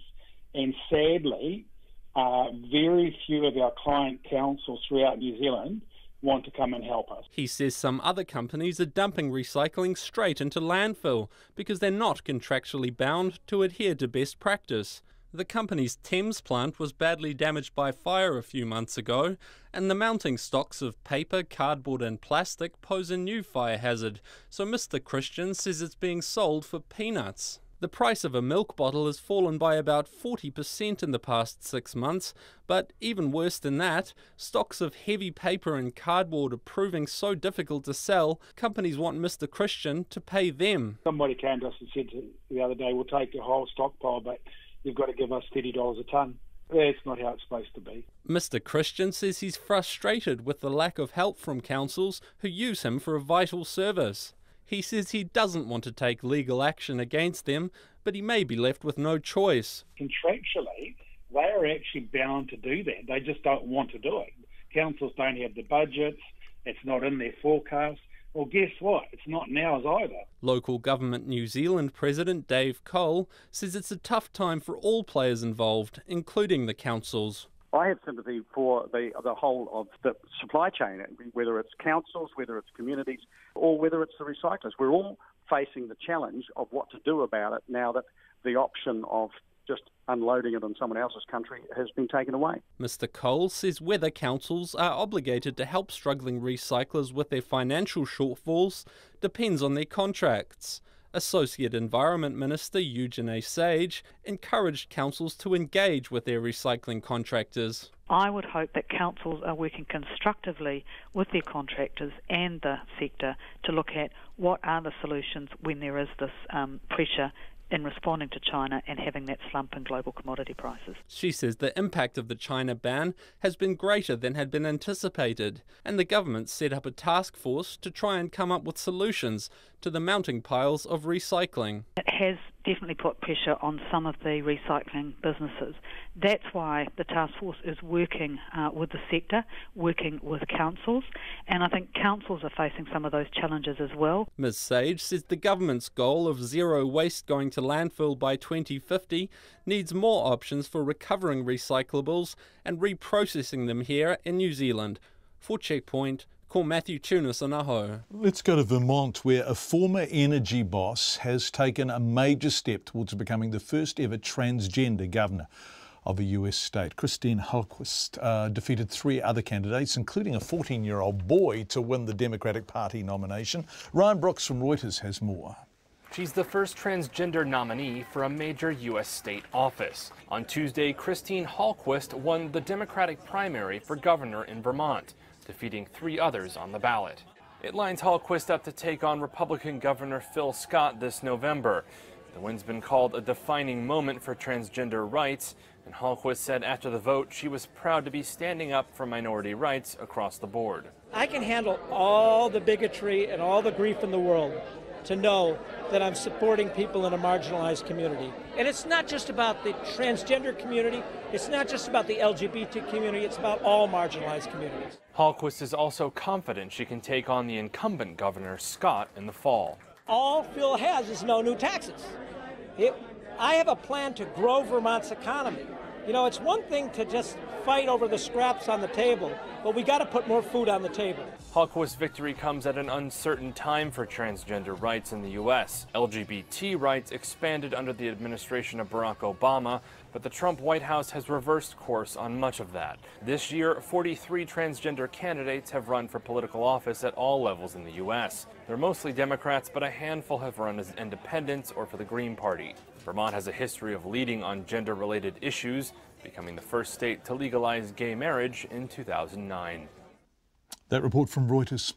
and sadly, very few of our client councils throughout New Zealand want to come and help us. He says some other companies are dumping recycling straight into landfill because they're not contractually bound to adhere to best practice. The company's Thames plant was badly damaged by fire a few months ago, and the mounting stocks of paper, cardboard and plastic pose a new fire hazard, so Mr. Christian says it's being sold for peanuts. The price of a milk bottle has fallen by about 40% in the past 6 months, but even worse than that, stocks of heavy paper and cardboard are proving so difficult to sell, companies want Mr. Christian to pay them. Somebody came to us and said the other day, we'll take your whole stockpile, but you've got to give us $30 a tonne. That's not how it's supposed to be. Mr. Christian says he's frustrated with the lack of help from councils who use him for a vital service. He says he doesn't want to take legal action against them, but he may be left with no choice. Contractually, they are actually bound to do that. They just don't want to do it. Councils don't have the budgets. It's not in their forecast. Well, guess what? It's not ours either. Local Government New Zealand President Dave Cole says it's a tough time for all players involved, including the councils. I have sympathy for the whole of the supply chain, whether it's councils, whether it's communities, or whether it's the recyclers. We're all facing the challenge of what to do about it now that the option of just unloading it on someone else's country has been taken away. Mr. Cole says whether councils are obligated to help struggling recyclers with their financial shortfalls depends on their contracts. Associate Environment Minister Eugene Sage encouraged councils to engage with their recycling contractors. I would hope that councils are working constructively with their contractors and the sector to look at what are the solutions when there is this pressure in responding to China and having that slump in global commodity prices. She says the impact of the China ban has been greater than had been anticipated, and the government set up a task force to try and come up with solutions to the mounting piles of recycling. It has definitely put pressure on some of the recycling businesses. That's why the task force is working with the sector, working with councils, and I think councils are facing some of those challenges as well. Ms. Sage says the government's goal of zero waste going to landfill by 2050 needs more options for recovering recyclables and reprocessing them here in New Zealand. For Checkpoint, call Matthew Tunison aho. Let's go to Vermont, where a former energy boss has taken a major step towards becoming the first ever transgender governor of a US state. Christine Hallquist defeated 3 other candidates, including a 14-year-old boy, to win the Democratic Party nomination. Ryan Brooks from Reuters has more. She's the first transgender nominee for a major U.S. state office. On Tuesday, Christine Hallquist won the Democratic primary for governor in Vermont, defeating 3 others on the ballot. It lines Hallquist up to take on Republican Governor Phil Scott this November. The win's been called a defining moment for transgender rights, and Hallquist said after the vote she was proud to be standing up for minority rights across the board. I can handle all the bigotry and all the grief in the world to know that I'm supporting people in a marginalized community. And it's not just about the transgender community, it's not just about the LGBT community, it's about all marginalized communities. Hallquist is also confident she can take on the incumbent Governor Scott in the fall. All Phil has is no new taxes. I have a plan to grow Vermont's economy You know, it's one thing to just fight over the scraps on the table, but we got to put more food on the table. Hallquist's victory comes at an uncertain time for transgender rights in the U.S. LGBT rights expanded under the administration of Barack Obama, but the Trump White House has reversed course on much of that. This year, 43 transgender candidates have run for political office at all levels in the U.S. They're mostly Democrats, but a handful have run as independents or for the Green Party. Vermont has a history of leading on gender-related issues, becoming the first state to legalize gay marriage in 2009. That report from Reuters.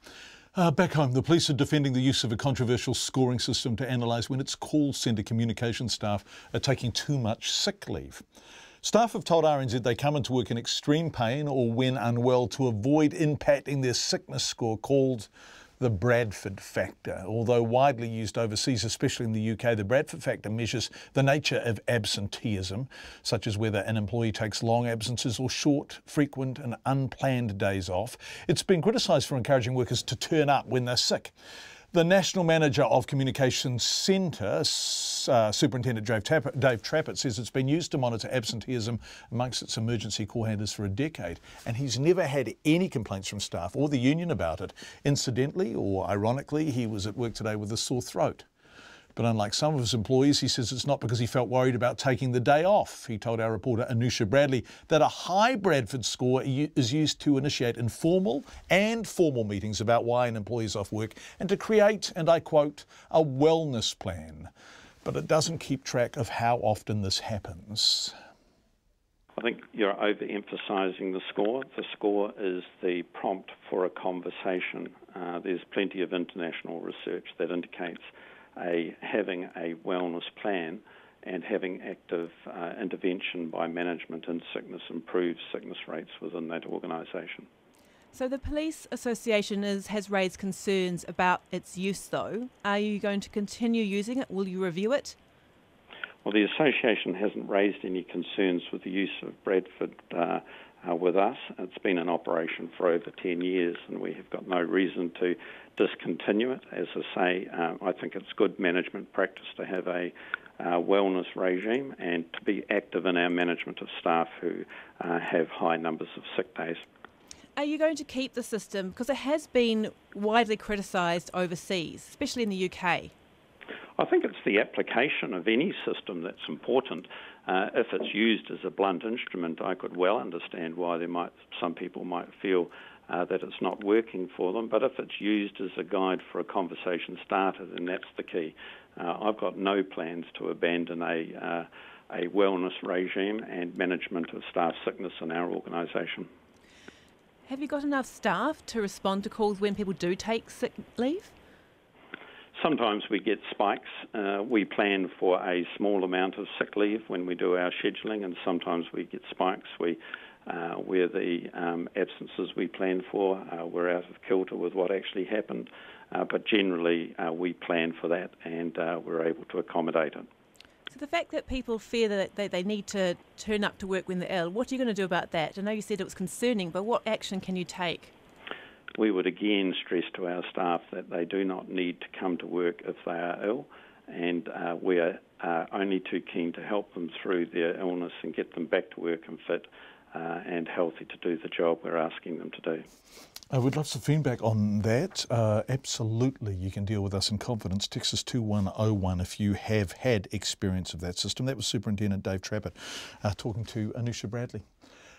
Back home, the police are defending the use of a controversial scoring system to analyse when its call centre communication staff are taking too much sick leave. Staff have told RNZ they come into work in extreme pain or when unwell to avoid impacting their sickness score, called the Bradford factor. Although widely used overseas, especially in the UK, the Bradford factor measures the nature of absenteeism, such as whether an employee takes long absences or short, frequent and unplanned days off. It's been criticised for encouraging workers to turn up when they're sick. The National Manager of Communications Centre, Superintendent Dave Trappett, says it's been used to monitor absenteeism amongst its emergency call handlers for a decade, and he's never had any complaints from staff or the union about it. Incidentally, or ironically, he was at work today with a sore throat. But unlike some of his employees, he says it's not because he felt worried about taking the day off. He told our reporter Anusha Bradley that a high Bradford score is used to initiate informal and formal meetings about why an employee is off work and to create, and I quote, a wellness plan. But it doesn't keep track of how often this happens. I think you're overemphasising the score. The score is the prompt for a conversation. There's plenty of international research that indicates having a wellness plan and having active intervention by management in sickness improves sickness rates within that organisation. So the Police Association has raised concerns about its use, though. Are you going to continue using it? Will you review it? Well, the association hasn't raised any concerns with the use of Bradford with us. It's been in operation for over 10 years and we have got no reason to discontinue it. As I say, I think it's good management practice to have a wellness regime and to be active in our management of staff who have high numbers of sick days. Are you going to keep the system? Because it has been widely criticised overseas, especially in the UK. I think it's the application of any system that's important. If it's used as a blunt instrument, I could well understand why some people might feel that it's not working for them. But if it's used as a guide for a conversation starter, then that's the key. I've got no plans to abandon a wellness regime and management of staff sickness in our organisation. Have you got enough staff to respond to calls when people do take sick leave? Sometimes we get spikes. We plan for a small amount of sick leave when we do our scheduling, and sometimes we get spikes where the absences we plan for were out of kilter with what actually happened. But generally, we plan for that, and we're able to accommodate it. So the fact that people fear that they need to turn up to work when they're ill, what are you going to do about that? I know you said it was concerning, but what action can you take? We would again stress to our staff that they do not need to come to work if they are ill, and we are only too keen to help them through their illness and get them back to work and fit and healthy to do the job we're asking them to do. We'd love some feedback on that. Absolutely, you can deal with us in confidence. Text us 2101 if you have had experience of that system. That was Superintendent Dave Trappett talking to Anusha Bradley.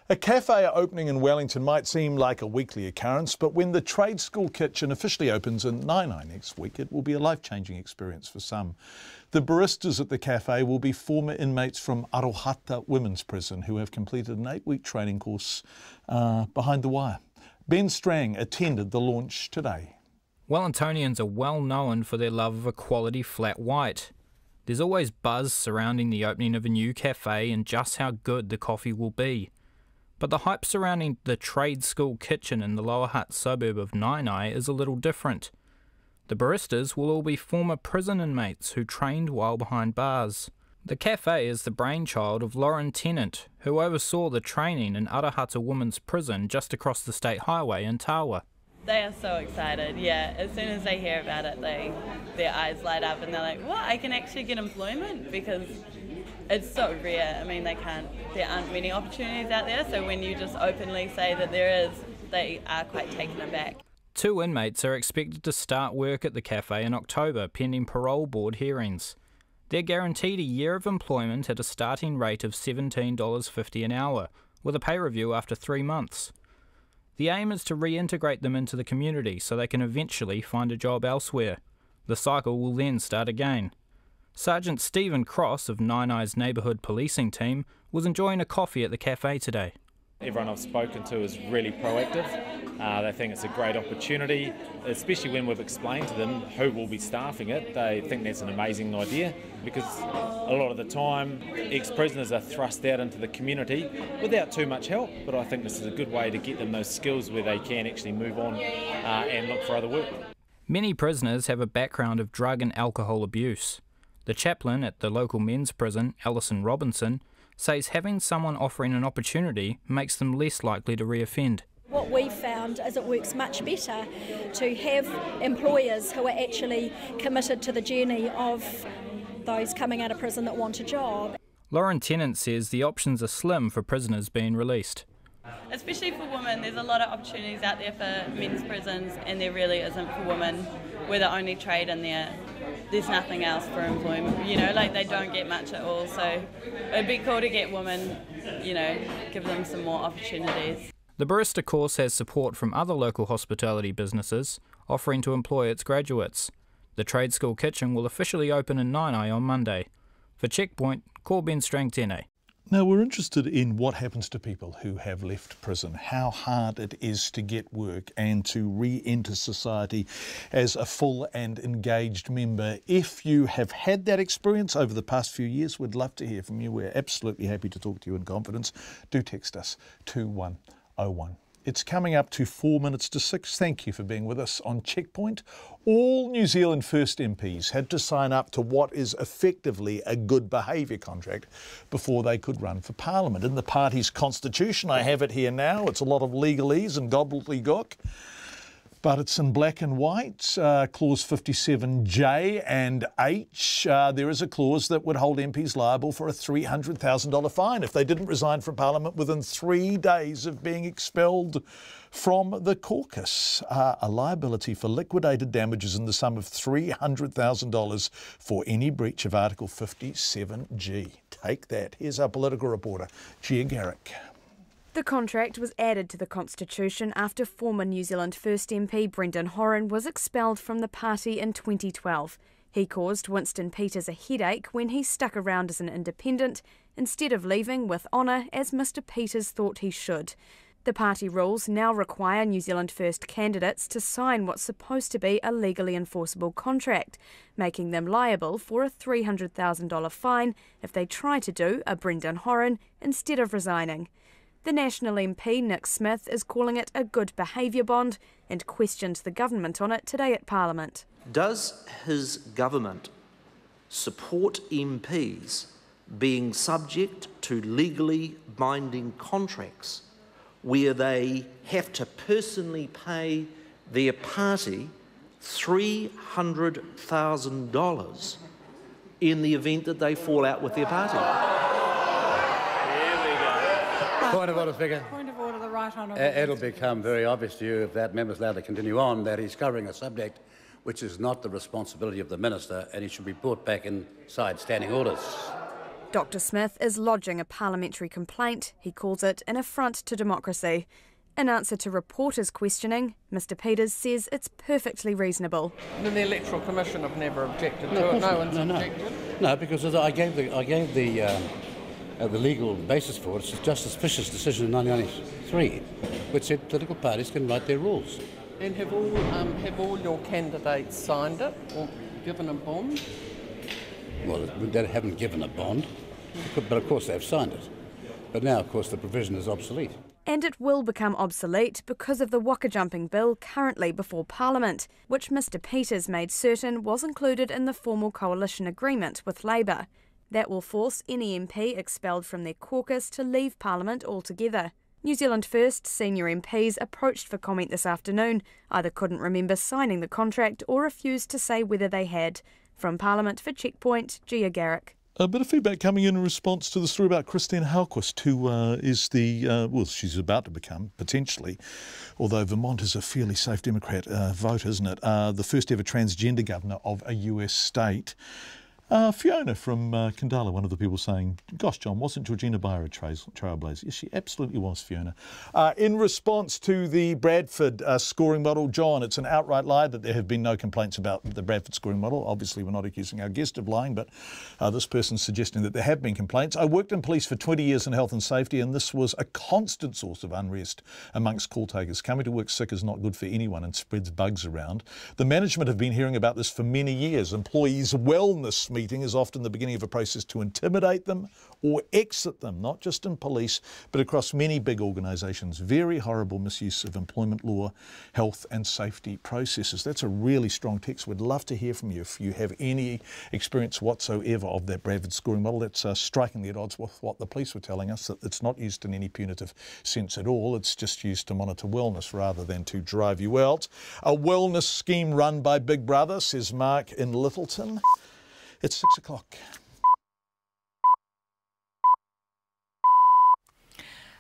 A cafe opening in Wellington might seem like a weekly occurrence, but when the trade school kitchen officially opens in Nainai next week, it will be a life-changing experience for some. The baristas at the cafe will be former inmates from Arohata Women's Prison who have completed an 8-week training course behind the wire. Ben Strang attended the launch today. Wellingtonians are well known for their love of a quality flat white. There's always buzz surrounding the opening of a new cafe and just how good the coffee will be. But the hype surrounding the trade school kitchen in the Lower Hutt suburb of Nainai is a little different. The baristas will all be former prison inmates who trained while behind bars. The cafe is the brainchild of Lauren Tennant, who oversaw the training in Arohata Women's Prison just across the state highway in Tawa. They are so excited, yeah. As soon as they hear about it, their eyes light up and they're like, what, I can actually get employment? Because it's so rare. I mean, there aren't many opportunities out there, so when you just openly say that there is, they are quite taken aback. 2 inmates are expected to start work at the cafe in October, pending parole board hearings. They're guaranteed a year of employment at a starting rate of $17.50 an hour, with a pay review after 3 months. The aim is to reintegrate them into the community so they can eventually find a job elsewhere. The cycle will then start again. Sergeant Stephen Cross of Nine Eyes Neighbourhood Policing Team was enjoying a coffee at the cafe today. Everyone I've spoken to is really proactive. They think it's a great opportunity, especially when we've explained to them who will be staffing it. They think that's an amazing idea because a lot of the time ex-prisoners are thrust out into the community without too much help, but I think this is a good way to get them those skills where they can actually move on and look for other work. Many prisoners have a background of drug and alcohol abuse. The chaplain at the local men's prison, Alison Robinson, says having someone offering an opportunity makes them less likely to reoffend. What we've found is it works much better to have employers who are actually committed to the journey of those coming out of prison that want a job. Lauren Tennant says the options are slim for prisoners being released. Especially for women, there's a lot of opportunities out there for men's prisons, and there really isn't for women. We're the only trade in there. There's nothing else for employment, they don't get much at all, so it'd be cool to get women, give them some more opportunities. The barista course has support from other local hospitality businesses offering to employ its graduates. The trade school kitchen will officially open in Nainai on Monday. For Checkpoint, Corbin Strang Tēnei. Now, we're interested in what happens to people who have left prison, how hard it is to get work and to re-enter society as a full and engaged member. If you have had that experience over the past few years, we'd love to hear from you. We're absolutely happy to talk to you in confidence. Do text us 2101. It's coming up to 4 minutes to 6. Thank you for being with us on Checkpoint. All New Zealand First MPs had to sign up to what is effectively a good behaviour contract before they could run for Parliament. In the party's constitution, I have it here now, it's a lot of legalese and gobbledygook, but it's in black and white. Clause 57J and H, there is a clause that would hold MPs liable for a $300,000 fine if they didn't resign from Parliament within 3 days of being expelled from the caucus. A liability for liquidated damages in the sum of $300,000 for any breach of Article 57G. Take that. Here's our political reporter, Gia Garrick. The contract was added to the Constitution after former New Zealand First MP Brendan Horan was expelled from the party in 2012. He caused Winston Peters a headache when he stuck around as an independent instead of leaving with honour as Mr Peters thought he should. The party rules now require New Zealand First candidates to sign what's supposed to be a legally enforceable contract, making them liable for a $300,000 fine if they try to do a Brendan Horan instead of resigning. The National MP Nick Smith is calling it a good behaviour bond and questioned the government on it today at Parliament. Does his government support MPs being subject to legally binding contracts where they have to personally pay their party $300,000 in the event that they fall out with their party? Point of order, Speaker. Point of order, the right honourable. It'll become very obvious to you if that member's allowed to continue on that he's covering a subject which is not the responsibility of the minister and he should be brought back inside standing orders. Dr Smith is lodging a parliamentary complaint. He calls it an affront to democracy. In answer to reporters' questioning, Mr Peters says it's perfectly reasonable. The Electoral Commission have never objected to it. No one's objected. No, because I gave the legal basis for it. It's Justice Fisher's decision in 1993, which said political parties can write their rules. And have all your candidates signed it or given a bond? Well, they haven't given a bond, but of course they've signed it. But now, of course, the provision is obsolete. And it will become obsolete because of the waka jumping bill currently before Parliament, which Mr Peters made certain was included in the formal coalition agreement with Labour. That will force any MP expelled from their caucus to leave Parliament altogether. New Zealand First senior MPs approached for comment this afternoon, either couldn't remember signing the contract or refused to say whether they had. From Parliament for Checkpoint, Gia Garrick. A bit of feedback coming in response to the story about Christine Halquist, who is she's about to become, potentially, although Vermont is a fairly safe Democrat vote, isn't it, the first ever transgender governor of a US state. Fiona from Kandala, one of the people saying, gosh, John, wasn't Georgina Beyer a trailblazer? Yes, she absolutely was, Fiona. In response to the Bradford scoring model, John, it's an outright lie that there have been no complaints about the Bradford scoring model. Obviously, we're not accusing our guest of lying, but this person's suggesting that there have been complaints. I worked in police for 20 years in health and safety, and this was a constant source of unrest amongst call takers. Coming to work sick is not good for anyone and spreads bugs around. The management have been hearing about this for many years. Employees' wellness meeting is often the beginning of a process to intimidate them or exit them, not just in police, but across many big organisations. Very horrible misuse of employment law, health and safety processes. That's a really strong text. We'd love to hear from you if you have any experience whatsoever of that Bradford scoring model. That's strikingly at odds with what the police were telling us, that it's not used in any punitive sense at all. It's just used to monitor wellness rather than to drive you out. A wellness scheme run by Big Brother, says Mark in Littleton. It's 6 o'clock.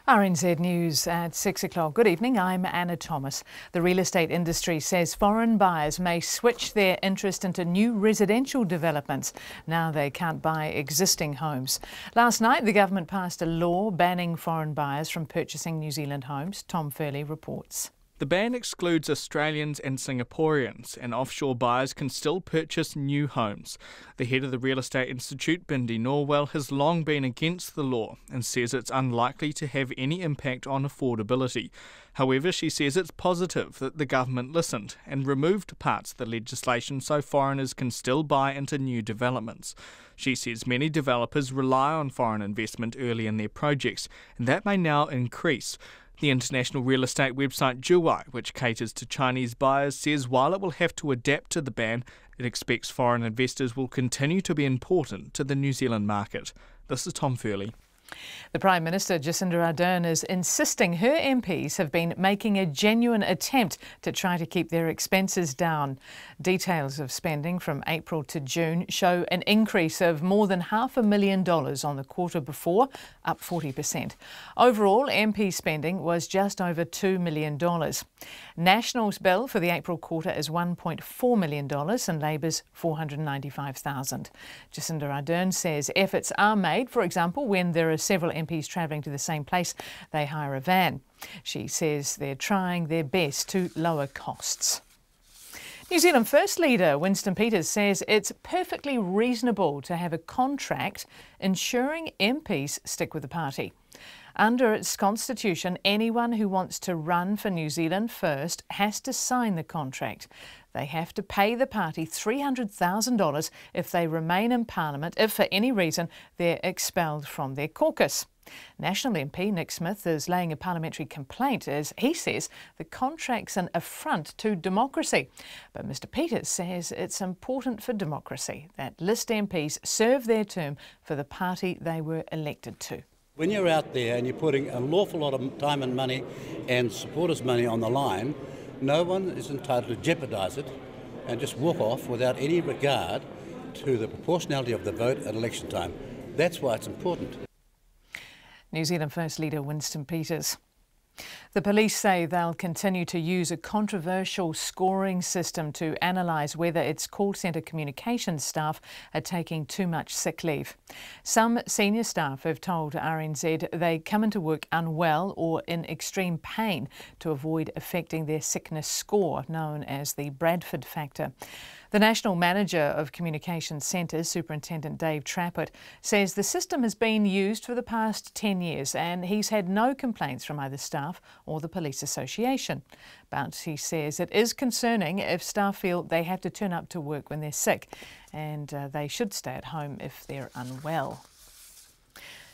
RNZ News at 6 o'clock. Good evening, I'm Anna Thomas. The real estate industry says foreign buyers may switch their interest into new residential developments. Now they can't buy existing homes. Last night, the government passed a law banning foreign buyers from purchasing New Zealand homes. Tom Furley reports. The ban excludes Australians and Singaporeans, and offshore buyers can still purchase new homes. The head of the Real Estate Institute, Bindi Norwell, has long been against the law and says it's unlikely to have any impact on affordability. However, she says it's positive that the government listened and removed parts of the legislation so foreigners can still buy into new developments. She says many developers rely on foreign investment early in their projects, and that may now increase. The international real estate website Juwai, which caters to Chinese buyers, says while it will have to adapt to the ban, it expects foreign investors will continue to be important to the New Zealand market. This is Tom Furley. The Prime Minister, Jacinda Ardern, is insisting her MPs have been making a genuine attempt to try to keep their expenses down. Details of spending from April to June show an increase of more than $500,000 on the quarter before, up 40%. Overall, MP spending was just over $2 million. National's bill for the April quarter is $1.4 million and Labour's $495,000. Jacinda Ardern says efforts are made, for example, when there are several MPs travelling to the same place, they hire a van. She says they're trying their best to lower costs. New Zealand First Leader Winston Peters says it's perfectly reasonable to have a contract ensuring MPs stick with the party. Under its constitution, anyone who wants to run for New Zealand First has to sign the contract. They have to pay the party $300,000 if they remain in Parliament if for any reason they're expelled from their caucus. National MP Nick Smith is laying a parliamentary complaint as he says the contract's an affront to democracy. But Mr Peters says it's important for democracy that list MPs serve their term for the party they were elected to. When you're out there and you're putting an awful lot of time and money and supporters' money on the line, no one is entitled to jeopardise it and just walk off without any regard to the proportionality of the vote at election time. That's why it's important. New Zealand First Leader Winston Peters. The police say they'll continue to use a controversial scoring system to analyse whether its call centre communications staff are taking too much sick leave. Some senior staff have told RNZ they come into work unwell or in extreme pain to avoid affecting their sickness score, known as the Bradford factor. The National Manager of Communications Centres, Superintendent Dave Trappett, says the system has been used for the past 10 years and he's had no complaints from either staff or the Police Association. But he says it is concerning if staff feel they have to turn up to work when they're sick and they should stay at home if they're unwell.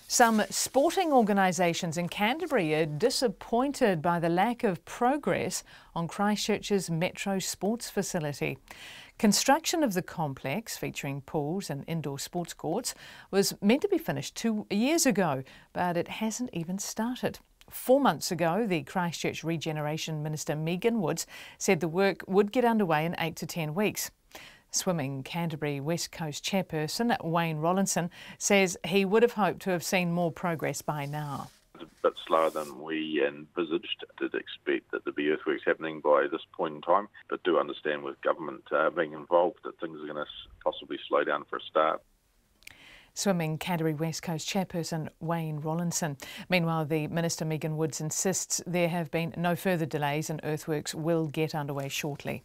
Some sporting organisations in Canterbury are disappointed by the lack of progress on Christchurch's Metro Sports facility. Construction of the complex, featuring pools and indoor sports courts, was meant to be finished 2 years ago, but it hasn't even started. 4 months ago, the Christchurch Regeneration Minister Megan Woods said the work would get underway in 8 to 10 weeks. Swimming Canterbury West Coast chairperson Wayne Rollinson says he would have hoped to have seen more progress by now. It's a bit slower than we envisaged. Did expect that there'd be earthworks happening by this point in time, but do understand with government being involved that things are going to possibly slow down for a start. Swimming Canterbury West Coast chairperson Wayne Rollinson. Meanwhile, the Minister Megan Woods insists there have been no further delays and earthworks will get underway shortly.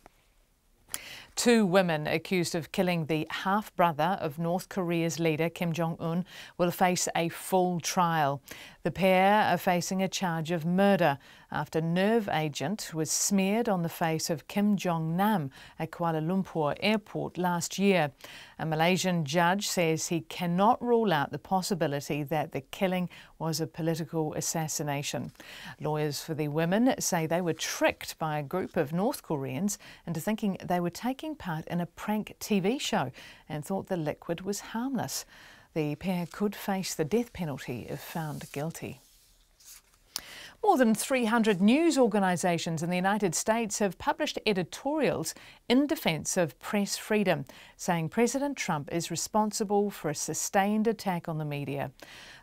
2 women accused of killing the half-brother of North Korea's leader Kim Jong-un will face a full trial. The pair are facing a charge of murder after nerve agent was smeared on the face of Kim Jong-nam at Kuala Lumpur airport last year. A Malaysian judge says he cannot rule out the possibility that the killing was a political assassination. Lawyers for the women say they were tricked by a group of North Koreans into thinking they were taking part in a prank TV show and thought the liquid was harmless. The pair could face the death penalty if found guilty. More than 300 news organisations in the United States have published editorials in defence of press freedom, saying President Trump is responsible for a sustained attack on the media.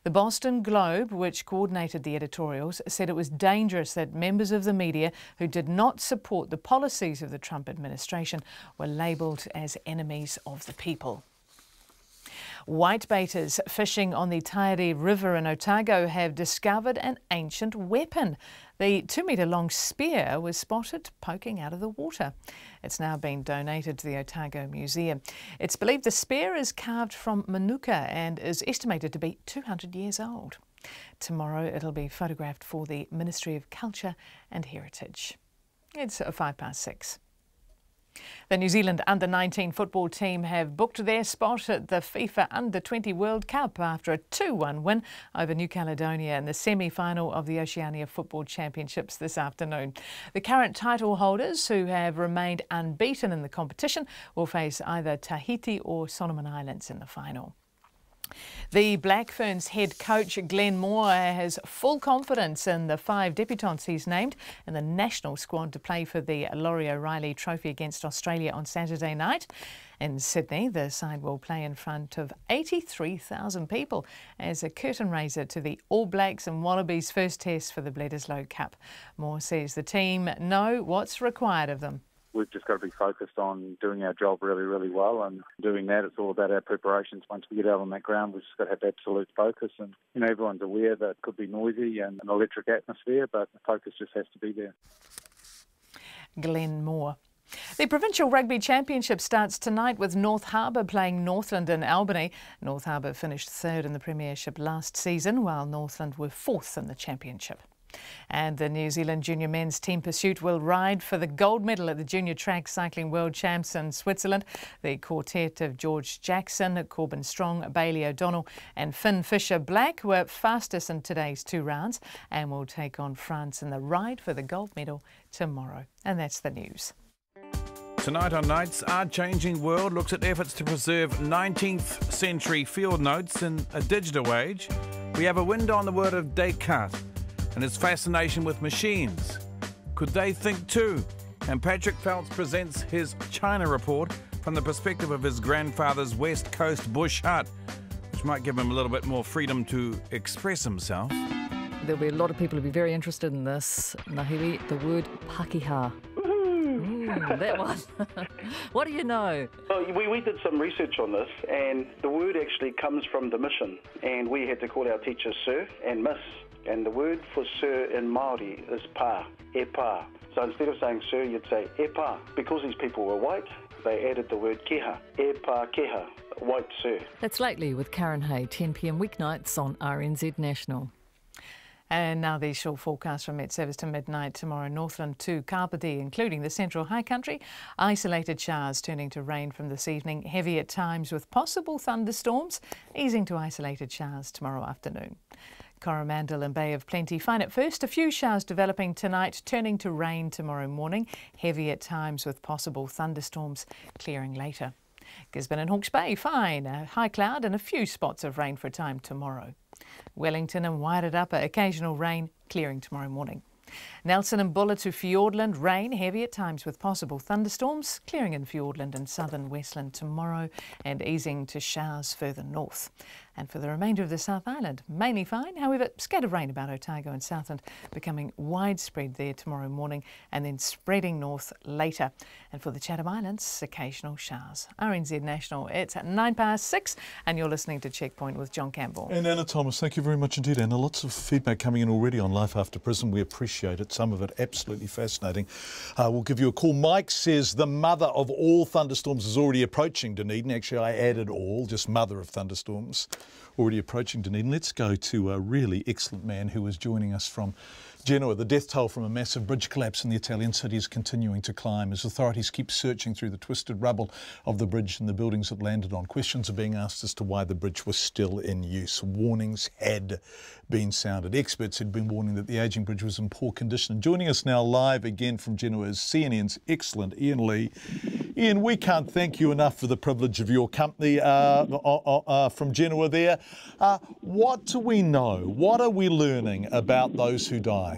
The Boston Globe, which coordinated the editorials, said it was dangerous that members of the media who did not support the policies of the Trump administration were labelled as enemies of the people. Whitebaiters fishing on the Tairi River in Otago have discovered an ancient weapon. The 2-metre-long spear was spotted poking out of the water. It's now been donated to the Otago Museum. It's believed the spear is carved from Manuka and is estimated to be 200 years old. Tomorrow it'll be photographed for the Ministry of Culture and Heritage. It's 6:05. The New Zealand under-19 football team have booked their spot at the FIFA Under-20 World Cup after a 2-1 win over New Caledonia in the semi-final of the Oceania Football Championships this afternoon. The current title holders, who have remained unbeaten in the competition, will face either Tahiti or Solomon Islands in the final. The Black Ferns head coach Glenn Moore has full confidence in the 5 debutants he's named in the national squad to play for the Laurie O'Reilly Trophy against Australia on Saturday night. In Sydney, the side will play in front of 83,000 people as a curtain raiser to the All Blacks and Wallabies' first test for the Bledisloe Cup. Moore says the team know what's required of them. We've just got to be focused on doing our job really, really well, and doing that, it's all about our preparations. Once we get out on that ground, we've just got to have absolute focus, and everyone's aware that it could be noisy and an electric atmosphere, but the focus just has to be there. Glenn Moore. The Provincial Rugby Championship starts tonight with North Harbour playing Northland in Albany. North Harbour finished 3rd in the Premiership last season, while Northland were 4th in the Championship. And the New Zealand Junior Men's Team Pursuit will ride for the gold medal at the Junior Track Cycling World Champs in Switzerland. The quartet of George Jackson, Corbin Strong, Bailey O'Donnell and Finn Fisher-Black were fastest in today's 2 rounds and will take on France in the ride for the gold medal tomorrow. And that's the news. Tonight on Nights, Our Changing World looks at efforts to preserve 19th century field notes in a digital age. We have a window on the word of Descartes and his fascination with machines. Could they think too? And Patrick Phelps presents his China report from the perspective of his grandfather's West Coast bush hut, which might give him a little bit more freedom to express himself. There'll be a lot of people who'll be very interested in this, Nahiwi, the word Pakeha. Ooh, that one. What do you know? Well, we did some research on this, and the word actually comes from the mission, and we had to call our teachers sir and miss. And the word for sir in Maori is pa, e pa. So instead of saying sir, you'd say e pa. Because these people were white, they added the word keha, e pa keha, white sir. That's Lately with Karen Hay, 10 p.m. weeknights on RNZ National. And now the short forecast from Met Service to midnight tomorrow. Northland to Kapiti, including the central high country. Isolated showers turning to rain from this evening. Heavy at times with possible thunderstorms, easing to isolated showers tomorrow afternoon. Coromandel and Bay of Plenty fine at first. A few showers developing tonight, turning to rain tomorrow morning. Heavy at times with possible thunderstorms, clearing later. Gisborne and Hawke's Bay fine. A high cloud and a few spots of rain for a time tomorrow. Wellington and Wairirapa, occasional rain, clearing tomorrow morning. Nelson and Buller to Fiordland, rain heavy at times with possible thunderstorms, clearing in Fiordland and southern Westland tomorrow and easing to showers further north. And for the remainder of the South Island, mainly fine, however, scattered rain about Otago and Southland, becoming widespread there tomorrow morning and then spreading north later. And for the Chatham Islands, occasional showers. RNZ National, it's at 6:09 and you're listening to Checkpoint with John Campbell. And Anna Thomas, thank you very much indeed. Anna, lots of feedback coming in already on Life After Prison. We appreciate it. Some of it absolutely fascinating. We'll give you a call. Mike says the mother of all thunderstorms is already approaching Dunedin. Actually, I added all, just mother of thunderstorms. Already approaching Dunedin. Let's go to a really excellent man who is joining us from Genoa. The death toll from a massive bridge collapse in the Italian city is continuing to climb as authorities keep searching through the twisted rubble of the bridge and the buildings it landed on. Questions are being asked as to why the bridge was still in use. Warnings had been sounded. Experts had been warning that the ageing bridge was in poor condition. And joining us now live again from Genoa is CNN's excellent Ian Lee. Ian, we can't thank you enough for the privilege of your company from Genoa there. What do we know? What are we learning about those who died?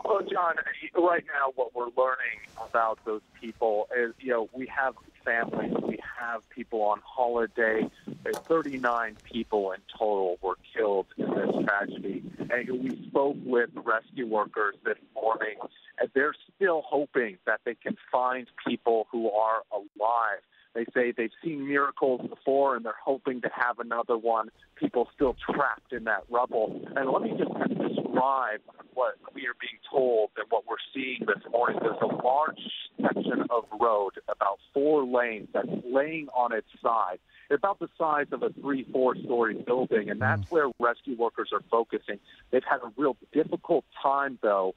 Well, John, right now what we're learning about those people is, we have families, we have people on holiday. 39 people in total were killed in this tragedy. And we spoke with rescue workers this morning, and they're still hoping that they can find people who are alive. They say they've seen miracles before, and they're hoping to have another one. People still trapped in that rubble. And let me just kind of describe what we are being told and what we're seeing this morning. There's a large section of road, about 4 lanes, that's laying on its side. It's about the size of a 3-4-story building, and that's where rescue workers are focusing. They've had a real difficult time, though,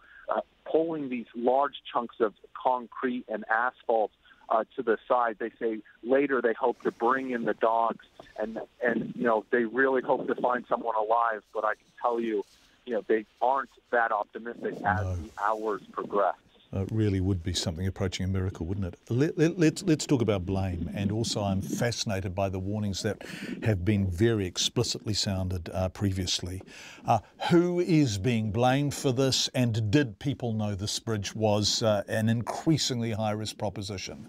pulling these large chunks of concrete and asphalt to the side. They say later they hope to bring in the dogs, and they really hope to find someone alive. But I can tell you, they aren't that optimistic as the hours progress. It really would be something approaching a miracle, wouldn't it? Let's talk about blame. And also I'm fascinated by the warnings that have been very explicitly sounded previously. Who is being blamed for this, and did people know this bridge was an increasingly high-risk proposition?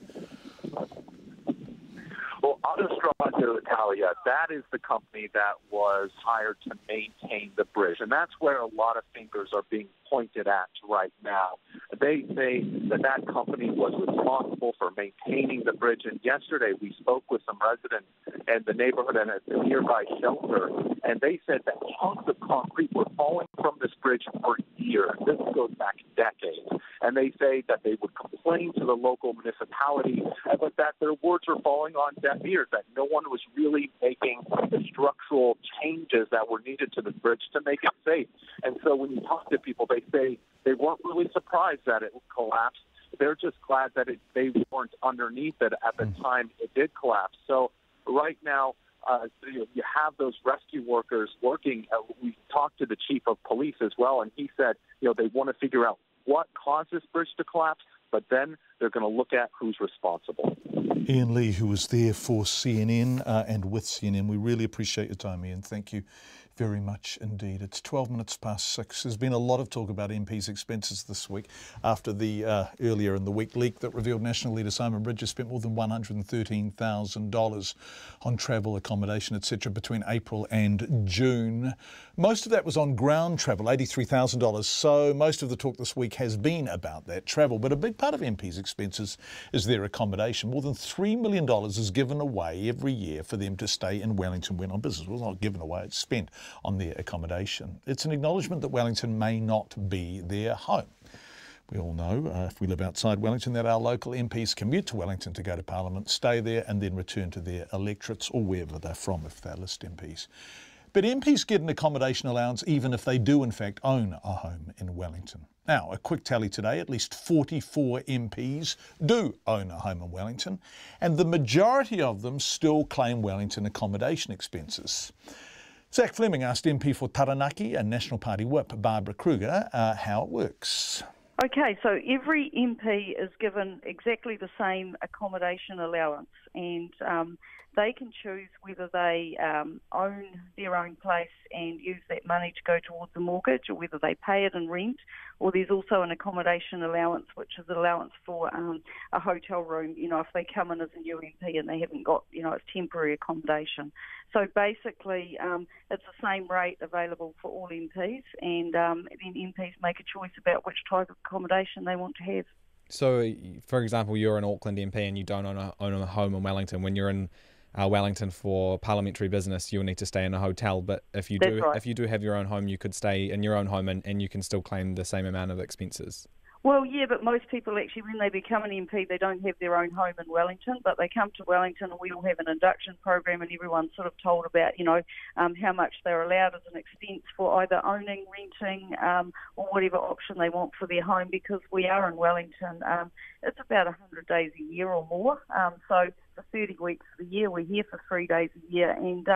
Well, Autostrade Italia, that is the company that was hired to maintain the bridge. And that's where a lot of fingers are being pointed at right now. They say that company was responsible for maintaining the bridge. And yesterday we spoke with some residents in the neighborhood and at the nearby shelter, and they said that chunks of concrete were falling from this bridge for years. This goes back decades. And they say that they would complain to the local municipality, but that their words were falling on deaf ears, that no one was really making the structural changes that were needed to the bridge to make it safe. And so when you talk to people, they say they weren't really surprised that it collapsed. They're just glad that they weren't underneath it at the time it did collapse. So right now, you have those rescue workers working. We talked to the chief of police as well, and he said, they want to figure out what caused this bridge to collapse, but then they're going to look at who's responsible. Ian Lee, who was there for CNN and with CNN. We really appreciate your time, Ian. Thank you very much indeed. It's 6:12. There's been a lot of talk about MPs' expenses this week after the earlier in the week leak that revealed National leader Simon Bridges spent more than $113,000 on travel, accommodation, etc. between April and June. Most of that was on ground travel, $83,000. So most of the talk this week has been about that travel. But a big part of MPs' expenses is their accommodation. More than $3 million is given away every year for them to stay in Wellington when on business. Well, it's not given away, it's spent on their accommodation. It's an acknowledgement that Wellington may not be their home. We all know, if we live outside Wellington, that our local MPs commute to Wellington to go to Parliament, stay there and then return to their electorates or wherever they're from if they're list MPs. But MPs get an accommodation allowance even if they do in fact own a home in Wellington. Now, a quick tally today, at least 44 MPs do own a home in Wellington, and the majority of them still claim Wellington accommodation expenses. Zach Fleming asked MP for Taranaki and National Party whip Barbara Kruger how it works. Okay, so every MP is given exactly the same accommodation allowance, and they can choose whether they own their own place and use that money to go towards a mortgage, or whether they pay it and rent. Or there's also an accommodation allowance, which is an allowance for a hotel room, if they come in as a new MP and they haven't got, it's temporary accommodation. So basically, it's the same rate available for all MPs, and then MPs make a choice about which type of accommodation they want to have. So, for example, you're an Auckland MP and you don't own a home in Wellington. When you're in Wellington for parliamentary business, you'll need to stay in a hotel. But if you do have your own home, you could stay in your own home and you can still claim the same amount of expenses. Well, yeah, but most people actually, when they become an MP, they don't have their own home in Wellington, but they come to Wellington and we all have an induction program and everyone's sort of told about, how much they're allowed as an expense for either owning, renting, or whatever option they want for their home, because we are in Wellington. It's about 100 days a year or more. So for 30 weeks of the year, we're here for 3 days a year, and,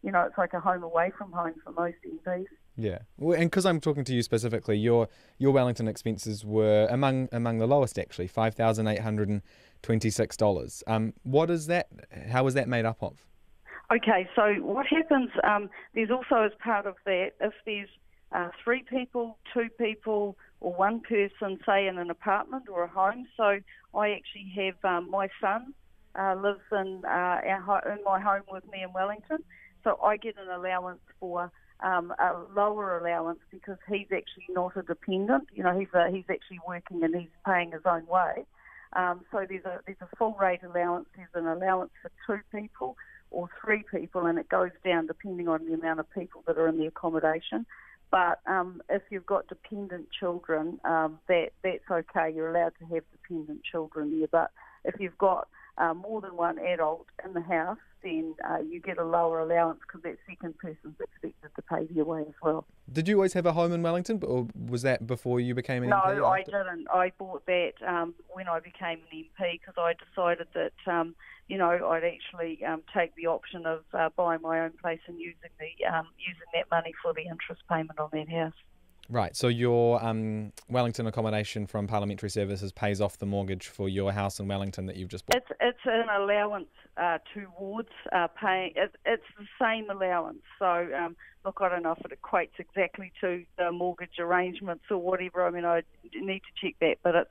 it's like a home away from home for most MPs. Yeah, well, and because I'm talking to you specifically, your Wellington expenses were among the lowest, actually, $5,826. What is that? How is that made up of? Okay, so what happens? There's also, as part of that, if there's 3 people, 2 people, or 1 person, say in an apartment or a home. So I actually have my son lives in my home with me in Wellington, so I get an allowance for. A lower allowance because he's actually not a dependent. He's actually working and he's paying his own way. So there's a full rate allowance. There's an allowance for 2 people or 3 people, and it goes down depending on the amount of people that are in the accommodation. But if you've got dependent children, that's okay. You're allowed to have dependent children there. But if you've got more than one adult in the house, then you get a lower allowance because that second person's expected to pay their way as well. Did you always have a home in Wellington, or was that before you became an MP? No, I didn't. I bought that when I became an MP because I decided that, I'd actually take the option of buying my own place and using that money for the interest payment on that house. Right, so your Wellington accommodation from Parliamentary Services pays off the mortgage for your house in Wellington that you've just bought? It's an allowance towards paying. It's the same allowance. So, look, I don't know if it equates exactly to the mortgage arrangements or whatever. I mean, I need to check that, but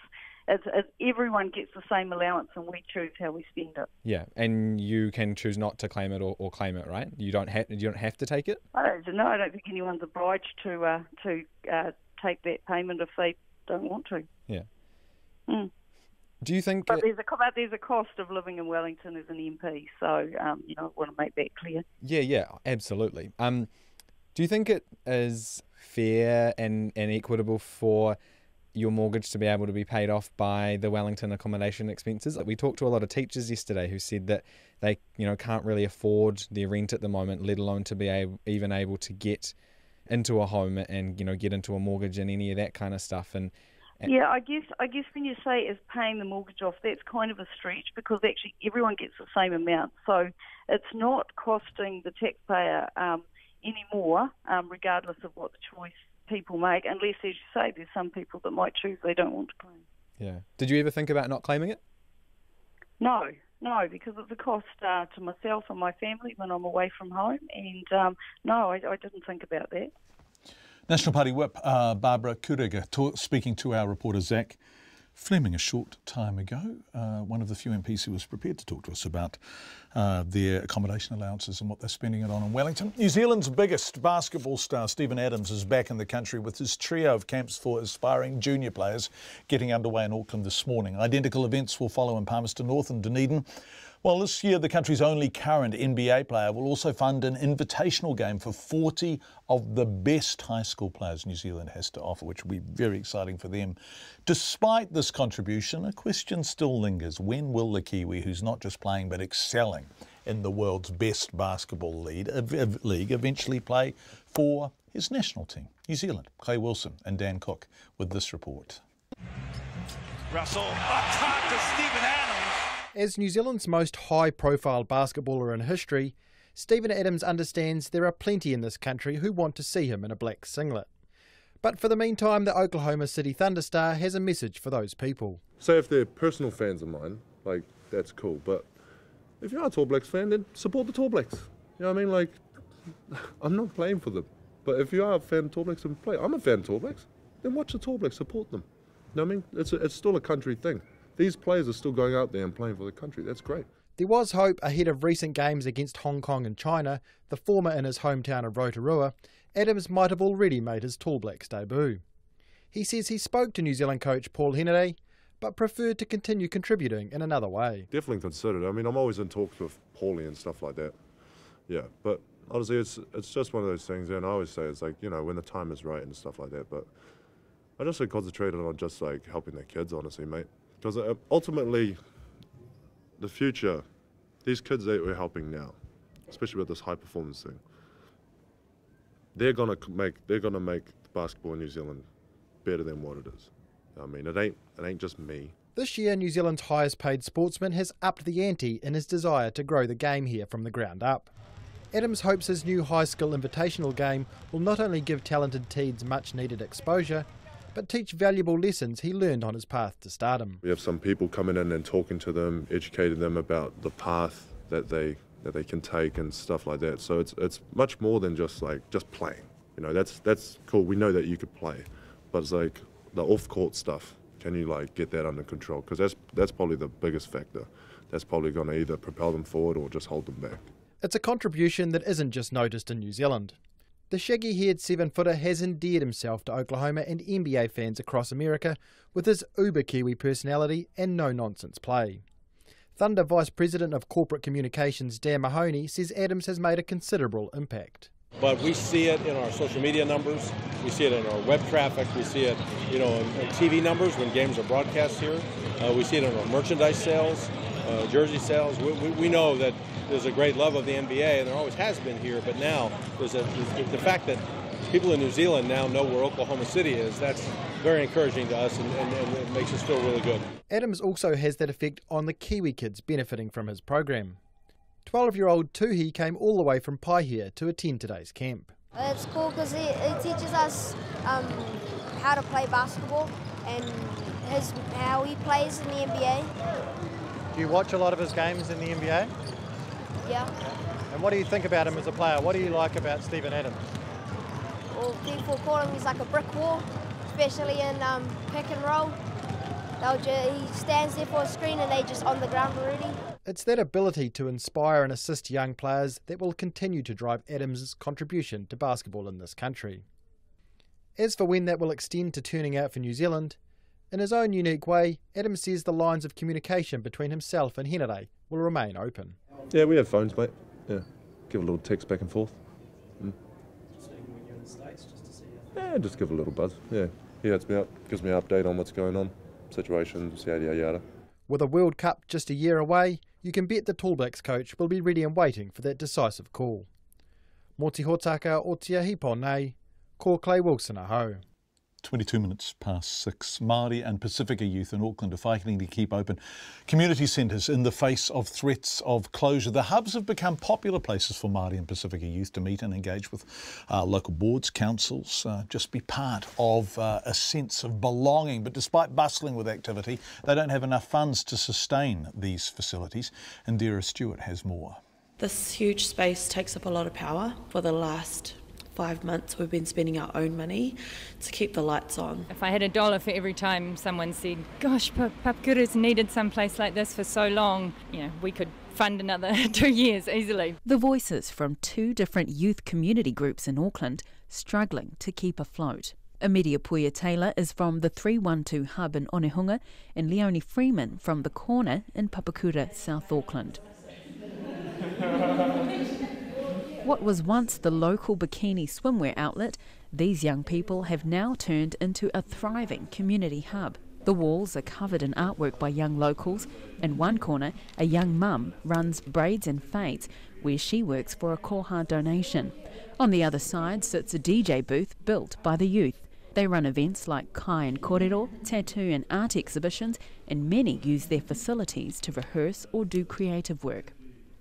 it's everyone gets the same allowance and we choose how we spend it. Yeah, and you can choose not to claim it or claim it, right? You don't have to take it? I don't think anyone's obliged to take that payment if they don't want to. Yeah. Do you think? But there's a cost of living in Wellington as an MP, so I want to make that clear. Yeah, absolutely. Do you think it is fair and equitable for your mortgage to be able to be paid off by the Wellington accommodation expenses? We talked to a lot of teachers yesterday who said that they can't really afford their rent at the moment, let alone to be even able to get into a home and get into a mortgage and any of that kind of stuff. And yeah, I guess when you say is paying the mortgage off, that's kind of a stretch because actually everyone gets the same amount, so it's not costing the taxpayer anymore, regardless of what the choice people make, unless, as you say, there's some people that might choose they don't want to claim. Yeah. Did you ever think about not claiming it? No, because it's a cost to myself and my family when I'm away from home, and no, I didn't think about that. National Party Whip Barbara Kurega speaking to our reporter Zach Fleming a short time ago, one of the few MPs who was prepared to talk to us about their accommodation allowances and what they're spending it on in Wellington. New Zealand's biggest basketball star, Stephen Adams, is back in the country with his trio of camps for aspiring junior players getting underway in Auckland this morning. Identical events will follow in Palmerston North and Dunedin. Well, this year, the country's only current NBA player will also fund an invitational game for 40 of the best high school players New Zealand has to offer, which will be very exciting for them. Despite this contribution, a question still lingers. When will the Kiwi, who's not just playing but excelling in the world's best basketball league, eventually play for his national team? New Zealand, Clay Wilson and Dan Cook with this report. Russell, up top to Stephen Adams. As New Zealand's most high-profile basketballer in history, Stephen Adams understands there are plenty in this country who want to see him in a black singlet. But for the meantime, the Oklahoma City Thunder star has a message for those people. So if they're personal fans of mine, that's cool, but if you're a Tall Blacks fan, then support the Tall Blacks. You know what I mean? Like, I'm not playing for them. But if you are a fan of Tall Blacks and play, I'm a fan of Tall Blacks, then watch the Tall Blacks, support them. You know what I mean? It's still a country thing. These players are still going out there and playing for the country. That's great. There was hope ahead of recent games against Hong Kong and China, the former in his hometown of Rotorua. Adams might have already made his Tall Blacks debut. He says he spoke to New Zealand coach Paul Henare, but preferred to continue contributing in another way. Definitely considered. I mean, I'm always in talks with Paulie and stuff like that. Yeah, but honestly, it's just one of those things, and I always say it's like, you know, when the time is right and stuff like that. But I just concentrated on just like helping the kids, honestly, mate. Because ultimately, the future, these kids that we're helping now, especially with this high performance thing, they're gonna make basketball in New Zealand better than what it is. I mean, it ain't just me. This year, New Zealand's highest paid sportsman has upped the ante in his desire to grow the game here from the ground up. Adams hopes his new high-skill invitational game will not only give talented teens much-needed exposure, but teach valuable lessons he learned on his path to stardom. We have some people coming in and talking to them, educating them about the path that they can take and stuff like that. So it's much more than just playing. You know, that's cool. We know that you could play, but it's like the off-court stuff. Can you like get that under control? Because that's probably the biggest factor. That's probably going to either propel them forward or just hold them back. It's a contribution that isn't just noticed in New Zealand. The shaggy-haired 7-footer has endeared himself to Oklahoma and NBA fans across America with his uber-Kiwi personality and no-nonsense play. Thunder Vice President of Corporate Communications Dan Mahoney says Adams has made a considerable impact. But we see it in our social media numbers, we see it in our web traffic, we see it, you know, in TV numbers when games are broadcast here. We see it in our merchandise sales, jersey sales. We know that there's a great love of the NBA, and there always has been here, but now there's the fact that people in New Zealand now know where Oklahoma City is. That's very encouraging to us, and it makes us feel really good. Adams also has that effect on the Kiwi kids benefiting from his program. 12-year-old Tuhi came all the way from Paihia to attend today's camp. It's cool because it teaches us how to play basketball and how he plays in the NBA. Do you watch a lot of his games in the NBA? Yeah. And what do you think about him as a player? What do you like about Steven Adams? Well, people call him he's like a brick wall, especially in pick and roll. He stands there for a screen and they just on the ground already. It's that ability to inspire and assist young players that will continue to drive Adams' contribution to basketball in this country. As for when that will extend to turning out for New Zealand, in his own unique way, Adams says the lines of communication between himself and Henare will remain open. Yeah, we have phones, mate. Yeah, give a little text back and forth. Yeah, just give a little buzz. Yeah, he hits me up, gives me an update on what's going on, situations, yada yada. With a World Cup just a year away, you can bet the Tall Blacks coach will be ready and waiting for that decisive call. Moti hotaka o tia hipo nei, ko Clay Wilson aho. 22 minutes past 6. Maori and Pacifica youth in Auckland are fighting to keep open community centres in the face of threats of closure. The hubs have become popular places for Maori and Pacifica youth to meet and engage with local boards, councils, just be part of a sense of belonging. But despite bustling with activity, they don't have enough funds to sustain these facilities. And Dara Stewart has more. This huge space takes up a lot of power. For the last 5 months we've been spending our own money to keep the lights on. If I had $1 for every time someone said, gosh, Papakuru's needed some place like this for so long, we could fund another 2 years easily. The voices from 2 different youth community groups in Auckland struggling to keep afloat. Amelia Puya-Taylor is from the 312 Hub in Onehunga and Leonie Freeman from The Corner in Papakura, South Auckland. What was once the local bikini swimwear outlet, these young people have now turned into a thriving community hub. The walls are covered in artwork by young locals. In one corner, a young mum runs Braids and Fades, where she works for a koha donation. On the other side sits a DJ booth built by the youth. They run events like kai and korero, tattoo and art exhibitions, and many use their facilities to rehearse or do creative work.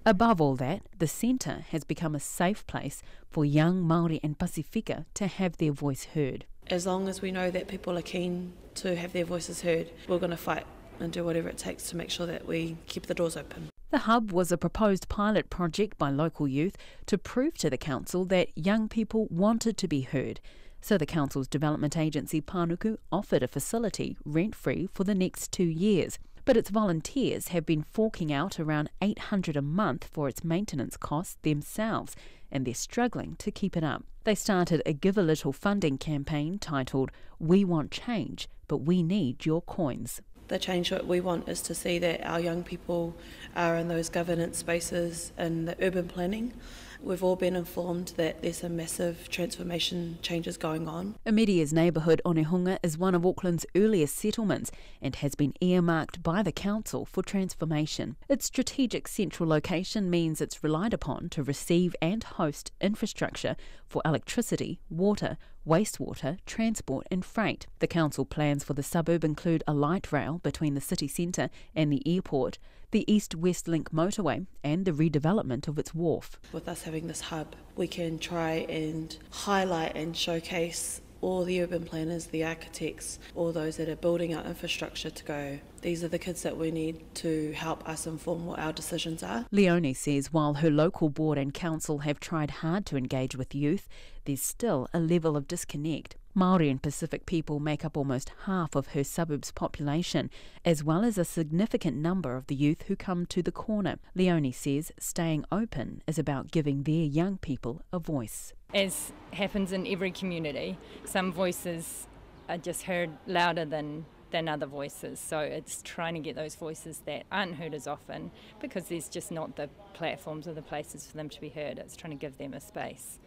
Above all that, the centre has become a safe place for young Maori and Pacifica to have their voice heard. As long as we know that people are keen to have their voices heard, we're going to fight and do whatever it takes to make sure that we keep the doors open. The hub was a proposed pilot project by local youth to prove to the council that young people wanted to be heard. So the council's development agency Panuku offered a facility rent-free for the next 2 years. But its volunteers have been forking out around $800 a month for its maintenance costs themselves, and they're struggling to keep it up. They started a Give a Little funding campaign titled We Want Change, but we need your coins. The change that we want is to see that our young people are in those governance spaces in the urban planning. We've all been informed that there's some massive transformation changes going on. Imedia's neighbourhood Onehunga is one of Auckland's earliest settlements and has been earmarked by the council for transformation. Its strategic central location means it's relied upon to receive and host infrastructure for electricity, water, wastewater, transport and freight. The council plans for the suburb include a light rail between the city centre and the airport, the East-West Link motorway and the redevelopment of its wharf. With us having this hub, we can try and highlight and showcase all the urban planners, the architects, all those that are building our infrastructure to go, these are the kids that we need to help us inform what our decisions are. Leonie says while her local board and council have tried hard to engage with youth, there's still a level of disconnect. Maori and Pacific people make up almost half of her suburb's population, as well as a significant number of the youth who come to the corner. Leonie says staying open is about giving their young people a voice. As happens in every community, some voices are just heard louder than other voices. So it's trying to get those voices that aren't heard as often because there's just not the platforms or the places for them to be heard. It's trying to give them a space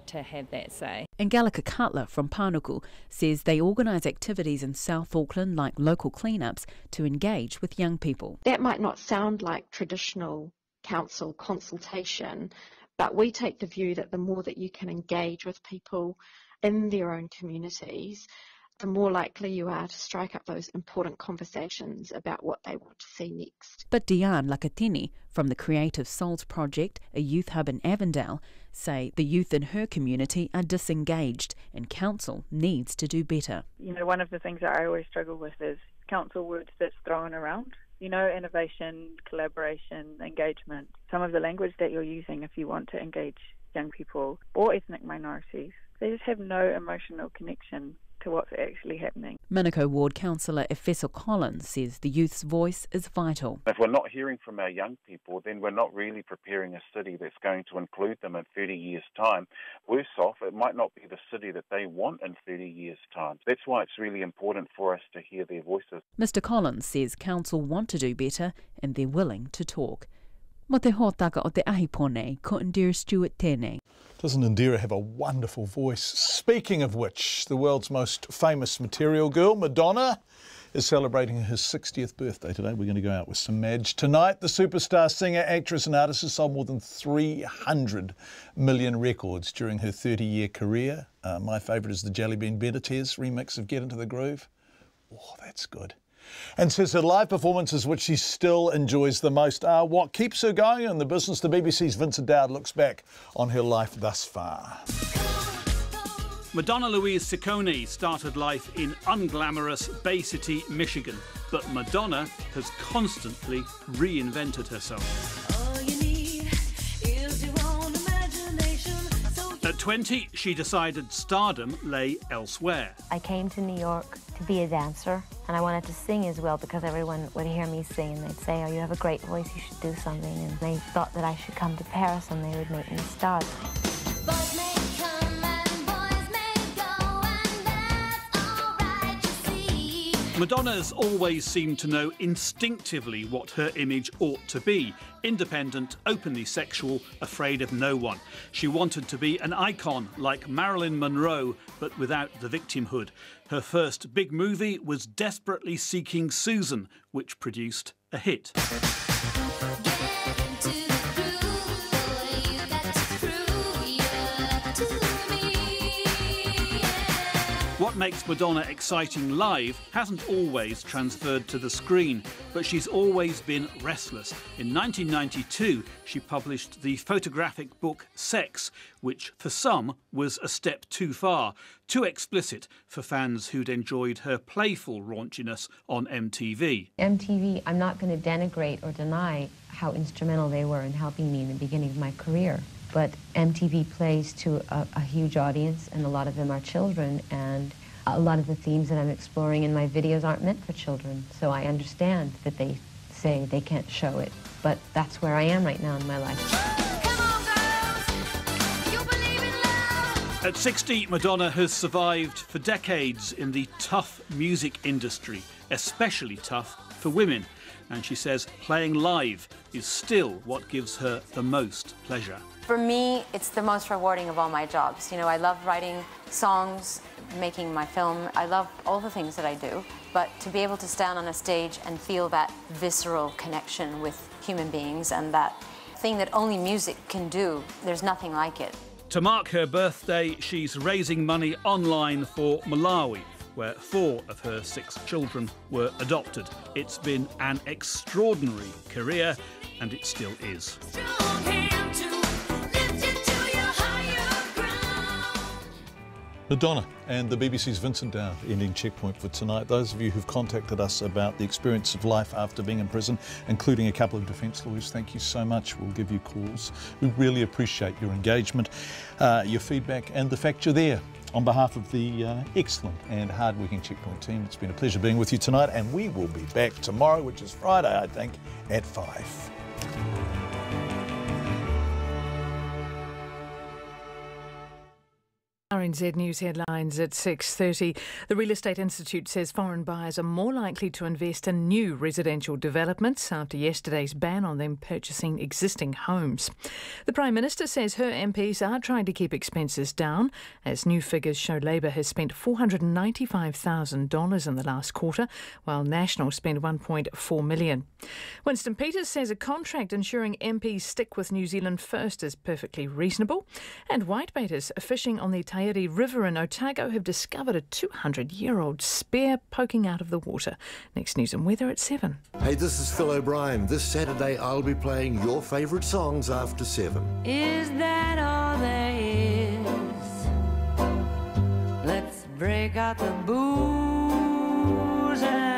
to have that say. Angelica Cutler from Panuku says they organise activities in South Auckland like local cleanups to engage with young people. That might not sound like traditional council consultation, but we take the view that the more that you can engage with people in their own communities, the more likely you are to strike up those important conversations about what they want to see next. But Diane Lakatini from the Creative Souls Project, a youth hub in Avondale, say the youth in her community are disengaged and council needs to do better. You know, one of the things that I always struggle with is council words that's thrown around. You know, innovation, collaboration, engagement. Some of the language that you're using if you want to engage young people or ethnic minorities, they just have no emotional connection to what's actually happening. Manukau Ward Councillor Efeso Collins says the youth's voice is vital. If we're not hearing from our young people, then we're not really preparing a city that's going to include them in 30 years' time. Worse off, it might not be the city that they want in 30 years' time. That's why it's really important for us to hear their voices. Mr Collins says council want to do better and they're willing to talk. Mo te hōtaka o te ahipone, ko Indira Stewart tēnei. Doesn't Indira have a wonderful voice? Speaking of which, the world's most famous material girl, Madonna, is celebrating her 60th birthday today. We're going to go out with some Madge. Tonight, the superstar singer, actress and artist has sold more than 300 million records during her 30-year career. My favourite is the Jellybean Benitez remix of Get Into the Groove. Oh, that's good. And says her live performances, which she still enjoys the most, are what keeps her going in the business. The BBC's Vincent Dowd looks back on her life thus far. Madonna Louise Ciccone started life in unglamorous Bay City, Michigan, but Madonna has constantly reinvented herself. At 20, she decided stardom lay elsewhere. I came to New York to be a dancer, and I wanted to sing as well because everyone would hear me sing and they'd say, oh, you have a great voice, you should do something. And they thought that I should come to Paris and they would make me a star. Madonna's always seemed to know instinctively what her image ought to be. Independent, openly sexual, afraid of no one. She wanted to be an icon like Marilyn Monroe, but without the victimhood. Her first big movie was Desperately Seeking Susan, which produced a hit. What What makes Madonna exciting live hasn't always transferred to the screen, but she's always been restless. In 1992, she published the photographic book Sex, which for some was a step too far, too explicit for fans who'd enjoyed her playful raunchiness on MTV. MTV, I'm not going to denigrate or deny how instrumental they were in helping me in the beginning of my career. But MTV plays to a huge audience, and a lot of them are children, and a lot of the themes that I'm exploring in my videos aren't meant for children. So I understand that they say they can't show it, but that's where I am right now in my life. At 60, Madonna has survived for decades in the tough music industry, especially tough for women. And she says playing live is still what gives her the most pleasure. For me, it's the most rewarding of all my jobs. You know, I love writing songs, making my film. I love all the things that I do. But to be able to stand on a stage and feel that visceral connection with human beings and that thing that only music can do, there's nothing like it. To mark her birthday, she's raising money online for Malawi, where 4 of her 6 children were adopted. It's been an extraordinary career, and it still is. Madonna and the BBC's Vincent Dowd ending Checkpoint for tonight. Those of you who've contacted us about the experience of life after being in prison, including a couple of defence lawyers, thank you so much. We'll give you calls. We really appreciate your engagement, your feedback, and the fact you're there. On behalf of the excellent and hard-working Checkpoint team, it's been a pleasure being with you tonight, and we will be back tomorrow, which is Friday, I think, at 5. RNZ News headlines at 6:30. The Real Estate Institute says foreign buyers are more likely to invest in new residential developments after yesterday's ban on them purchasing existing homes. The Prime Minister says her MPs are trying to keep expenses down, as new figures show Labor has spent $495,000 in the last quarter, while National spent $1.4 million. Winston Peters says a contract ensuring MPs stick with New Zealand first is perfectly reasonable, and whitebaiters fishing on the Tairi River in Otago have discovered a 200-year-old spear poking out of the water. Next news and weather at 7. Hey, this is Phil O'Brien. This Saturday I'll be playing your favourite songs after 7. Is that all there is? Let's break out the booze and